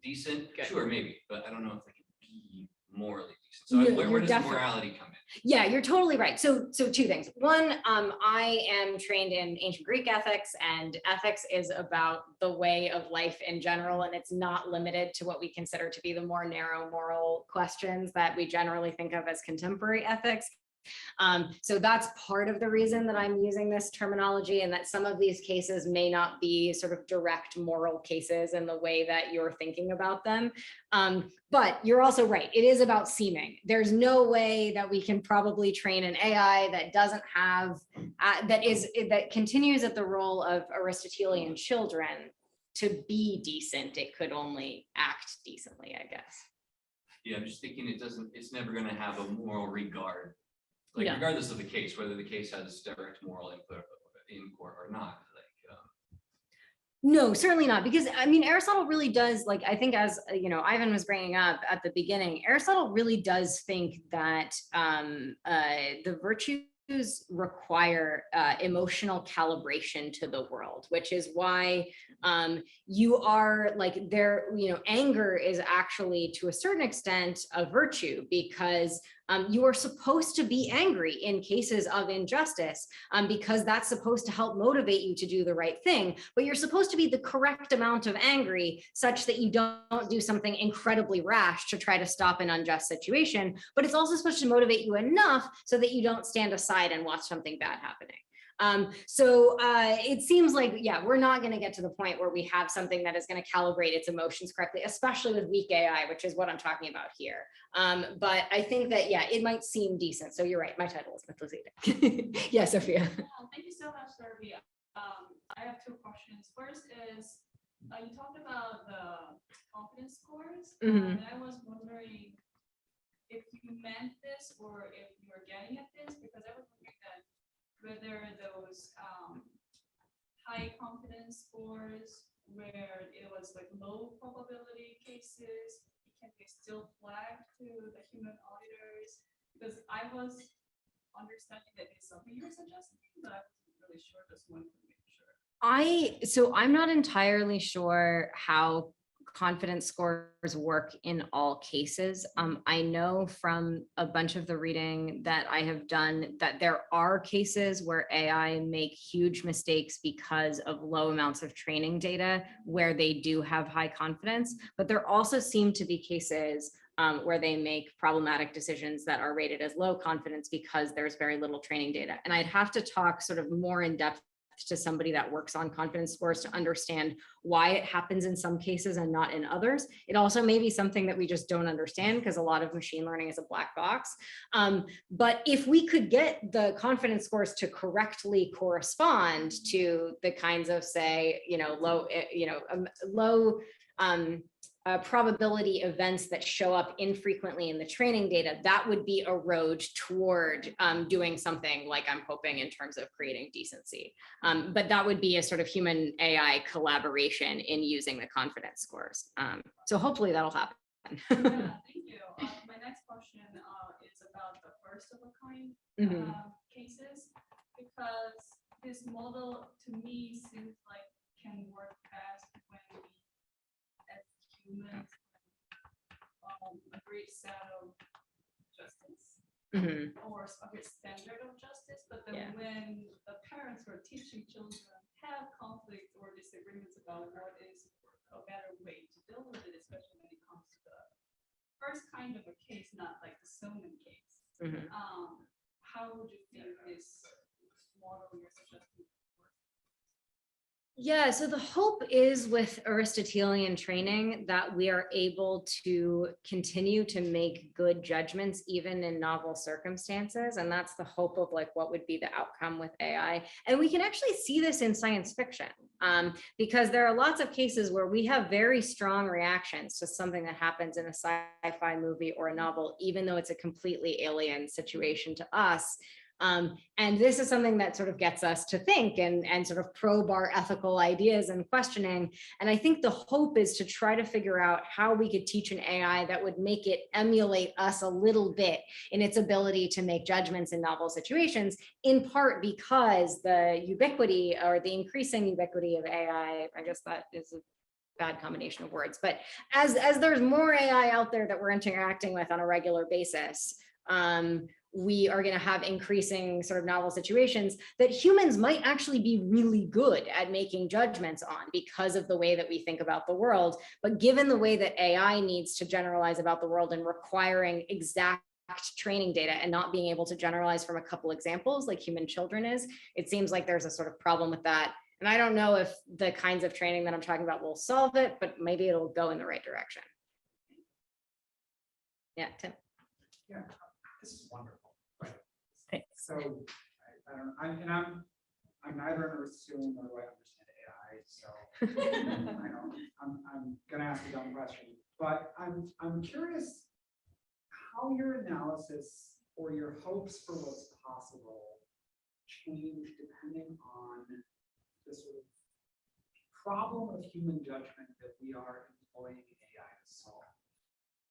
decent? Sure, maybe, but I don't know if they can be morally decent. So where does morality come in? Yeah, you're totally right. So two things. One, I am trained in ancient Greek ethics, and ethics is about the way of life in general, and it's not limited to what we consider to be the more narrow moral questions that we generally think of as contemporary ethics. So that's part of the reason that I'm using this terminology, and that some of these cases may not be sort of direct moral cases in the way that you're thinking about them. But you're also right. It is about seeming. There's no way that we can probably train an AI that doesn't have, that continues at the role of Aristotelian children to be decent. It could only act decently, I guess. Yeah, I'm just thinking it's never going to have a moral regard. Regardless of the case, whether the case has direct moral input in court or not. No, certainly not. Because I mean, Aristotle really does, I think, as Ivan was bringing up at the beginning, Aristotle really does think that the virtues require emotional calibration to the world, which is why you are anger is actually to a certain extent a virtue, because you are supposed to be angry in cases of injustice, because that's supposed to help motivate you to do the right thing. But you're supposed to be the correct amount of angry such that you don't do something incredibly rash to try to stop an unjust situation. But it's also supposed to motivate you enough so that you don't stand aside and watch something bad happening. So it seems like, we're not going to get to the point where we have something that is going to calibrate its emotions correctly, especially with weak AI, which is what I'm talking about here. But I think that, it might seem decent. So you're right. My title is Mythosita. Yeah, Sophia. Thank you so much, Darby. I have two questions. First is, you talked about the confidence scores, and I was wondering if you meant this or if you were getting at this, because I was wondering that whether those high confidence scores where it was low probability cases, can be still flagged to the human auditors? Because I was understanding that it's something you were suggesting, but I wasn't really sure. Just wanted to make sure. So I'm not entirely sure how confidence scores work in all cases. I know from a bunch of the reading that I have done that there are cases where AI make huge mistakes because of low amounts of training data where they do have high confidence, but there also seem to be cases where they make problematic decisions that are rated as low confidence because there's very little training data. And I'd have to talk sort of more in depth to somebody that works on confidence scores to understand why it happens in some cases and not in others. It also may be something that we just don't understand because a lot of machine learning is a black box. But if we could get the confidence scores to correctly correspond to the kinds of, say, low probability events that show up infrequently in the training data, that would be a road toward doing something like I'm hoping in terms of creating decency. But that would be a sort of human AI collaboration in using the confidence scores. So hopefully that'll happen. Yeah, thank you. My next question is about the first of a kind cases, because this model to me seems like can work best when we as humans a great set of justice or a great standard of justice, but then when the parents who are teaching children have conflicts or disagreements about what is a better way to deal with it, especially when it comes to the first kind of a case, not like the Soman case. How would you think this model you're suggesting works? Yeah, so the hope is with Aristotelian training that we are able to continue to make good judgments even in novel circumstances. And that's the hope of like what would be the outcome with AI. And we can actually see this in science fiction because there are lots of cases where we have very strong reactions to something that happens in a sci-fi movie or a novel, even though it's a completely alien situation to us. And this is something that sort of gets us to think and sort of probe our ethical ideas and questioning. And I think the hope is to try to figure out how we could teach an AI that would make it emulate us a little bit in its ability to make judgments in novel situations, in part because the ubiquity or the increasing ubiquity of AI, I guess that is a bad combination of words, but as there's more AI out there that we're interacting with on a regular basis, we are going to have increasing sort of novel situations that humans might actually be really good at making judgments on because of the way that we think about the world. But given the way that AI needs to generalize about the world and requiring exact training data and not being able to generalize from a couple examples like human children is, it seems like there's a sort of problem with that. And I don't know if the kinds of training that I'm talking about will solve it, but maybe it'll go in the right direction. Yeah, Tim. Yeah, this is wonderful. Right. Thanks. So I'm neither an Aristotelian nor do I understand AI. So I'm gonna ask a dumb question, but I'm curious how your analysis or your hopes for what's possible change depending on the sort of problem of human judgment that we are employing AI to solve.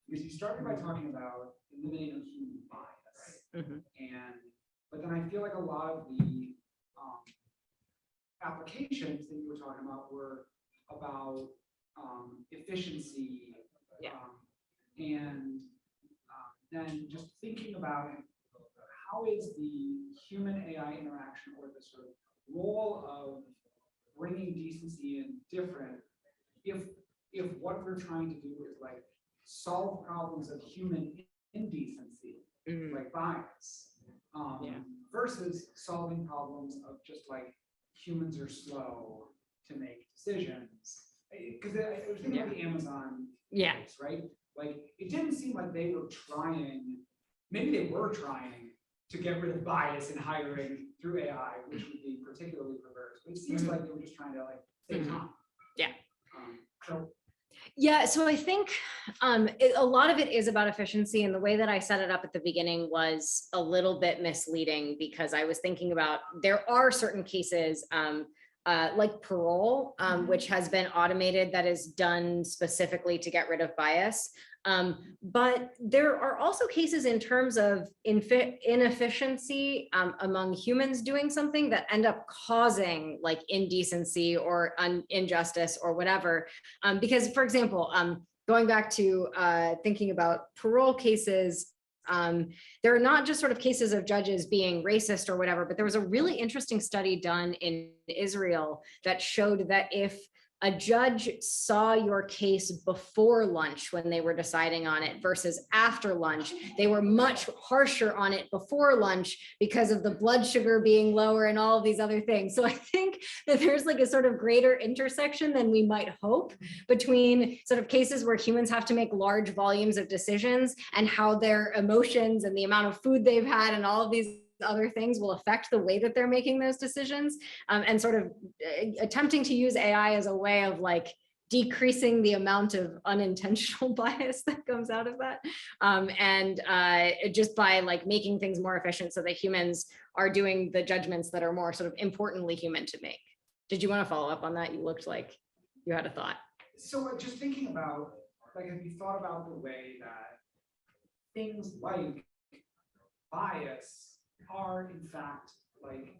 Because you started by talking about eliminating human bias, but then I feel like a lot of the applications that you were talking about were about efficiency, and then just thinking about how is the human AI interaction or the sort of role of bringing decency in different if what we're trying to do is like solve problems of human indecency, like bias, versus solving problems of just like humans are slow to make decisions. Because I was thinking of the Amazon case, right? Like it didn't seem like they were trying, maybe they were trying to get rid of bias in hiring through AI, which would be particularly perverse. But it seems like they were just trying to like save time. So I think a lot of it is about efficiency, and the way that I set it up at the beginning was a little bit misleading because I was thinking about there are certain cases like parole, which has been automated that is done specifically to get rid of bias. But there are also cases in terms of inefficiency among humans doing something that end up causing like indecency or injustice or whatever. Because, for example, going back to thinking about parole cases, there are not just sort of cases of judges being racist or whatever, but there was a really interesting study done in Israel that showed that if a judge saw your case before lunch when they were deciding on it versus after lunch, they were much harsher on it before lunch because of the blood sugar being lower and all of these other things. So I think that there's like a sort of greater intersection than we might hope between sort of cases where humans have to make large volumes of decisions and how their emotions and the amount of food they've had and all of these other things will affect the way that they're making those decisions, and sort of attempting to use AI as a way of like decreasing the amount of unintentional bias that comes out of that. Just by like making things more efficient so that humans are doing the judgments that are more sort of importantly human to make. Did you want to follow up on that? You looked like you had a thought. So just thinking about, like, have you thought about the way that things like bias are in fact like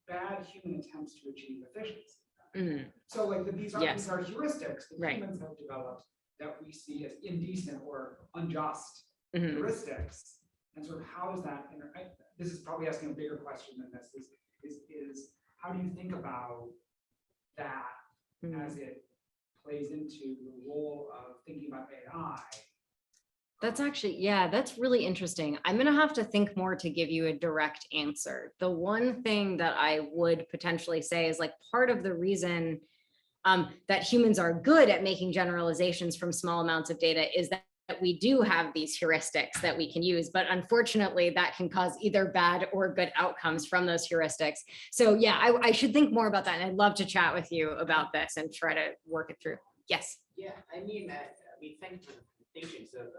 bad human attempts to achieve efficiency? Mhm. So like these are Yes. heuristics that Right. humans have developed that we see as indecent or unjust Mhm. heuristics. And sort of how does that this is probably asking a bigger question than this is how do you think about that as it plays into the role of thinking about AI? That's actually, yeah, that's really interesting. I'm going to have to think more to give you a direct answer. The one thing that I would potentially say is like part of the reason that humans are good at making generalizations from small amounts of data is that we do have these heuristics that we can use, but unfortunately that can cause either bad or good outcomes from those heuristics. So yeah, I should think more about that. And I'd love to chat with you about this and try to work it through. Yes. Yeah, I mean, thanks for the presentation. So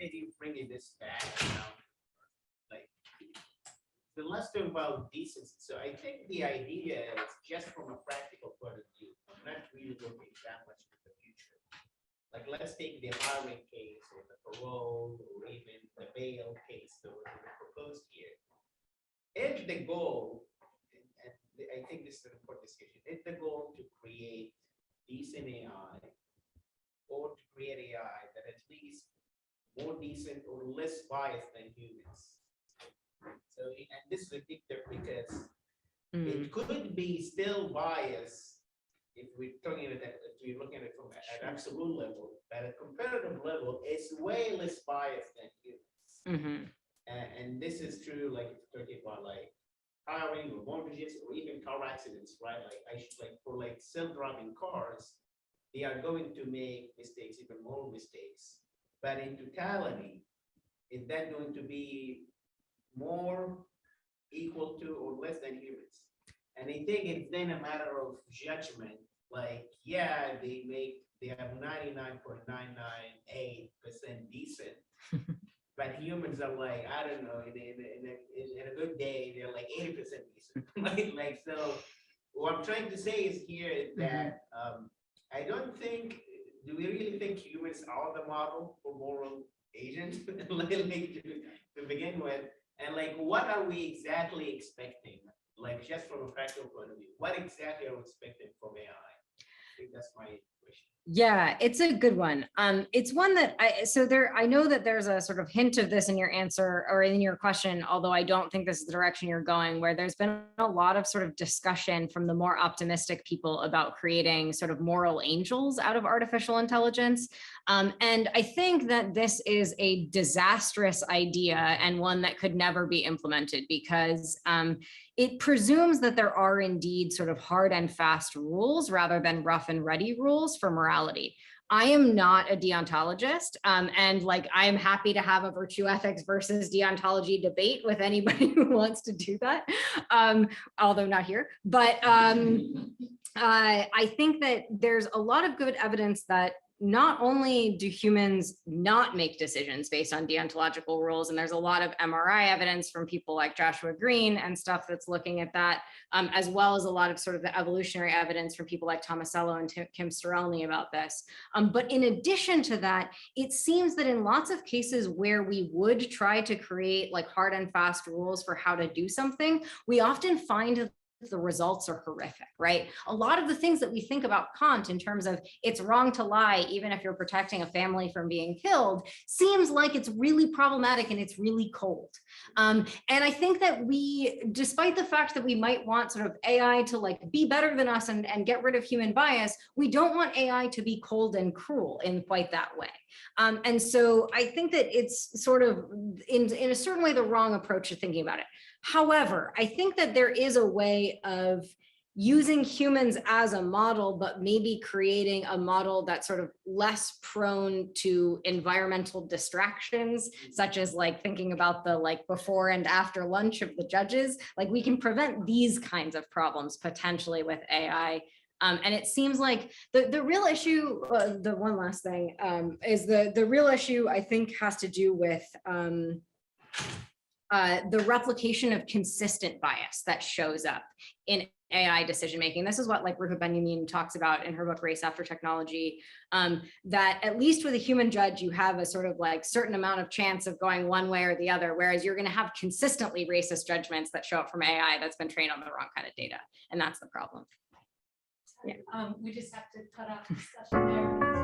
maybe bringing this back now, like, so let's talk about decency. So I think the idea is just from a practical point of view, I'm not really looking that much to the future. Like, let's take the hiring case or the parole or even the bail case that was proposed here. If the goal, and I think this is an important discussion, if the goal to create decent AI or to create AI that at least more decent or less biased than humans. So, and this is a big difference because it could be still biased if we're talking about that, if we're looking at it from an absolute level, but at a comparative level, it's way less biased than humans. And this is true, like if you're talking about like hiring or mortgages or even car accidents, right? Like for like self-driving cars, they are going to make mistakes, even more mistakes. But in totality, is that going to be more equal to or less than humans? And I think it's then a matter of judgment. Like, yeah, they have 99.998% decent, but humans are like, I don't know, in a good day, they're like 80% decent. like, so what I'm trying to say is here is that I don't think, do we really think humans are the model for moral agents to begin with? And like, what are we exactly expecting? Like, just from a practical point of view, what exactly are we expecting from AI? I think that's my question. Yeah, it's a good one. It's one that I know that there's a sort of hint of this in your answer or in your question, although I don't think this is the direction you're going, where there's been a lot of sort of discussion from the more optimistic people about creating sort of moral angels out of artificial intelligence. And I think that this is a disastrous idea and one that could never be implemented because it presumes that there are indeed sort of hard and fast rules rather than rough and ready rules for morality. I am not a deontologist, and like I am happy to have a virtue ethics versus deontology debate with anybody who wants to do that, although not here. But I think that there's a lot of good evidence that not only do humans not make decisions based on deontological rules, and there's a lot of MRI evidence from people like Joshua Green and stuff that's looking at that, as well as a lot of sort of the evolutionary evidence from people like Tomasello and Kim Sterelny about this. But in addition to that, it seems that in lots of cases where we would try to create like hard and fast rules for how to do something, we often find the results are horrific, right? A lot of the things that we think about Kant in terms of it's wrong to lie, even if you're protecting a family from being killed, seems like it's really problematic and it's really cold. And I think that we, despite the fact that we might want sort of AI to like be better than us and get rid of human bias, we don't want AI to be cold and cruel in quite that way. And so I think that it's sort of in a certain way the wrong approach to thinking about it. However, I think that there is a way of using humans as a model, but maybe creating a model that's sort of less prone to environmental distractions, such as like thinking about the like before and after lunch of the judges. Like we can prevent these kinds of problems potentially with AI And it seems like the real issue, the one last thing, is the real issue, I think, has to do with the replication of consistent bias that shows up in AI decision-making. This is what like Rupa Benjamin talks about in her book, Race After Technology, that at least with a human judge, you have a sort of like certain amount of chance of going one way or the other, whereas you're gonna have consistently racist judgments that show up from AI that's been trained on the wrong kind of data. And that's the problem. We just have to cut off the session there.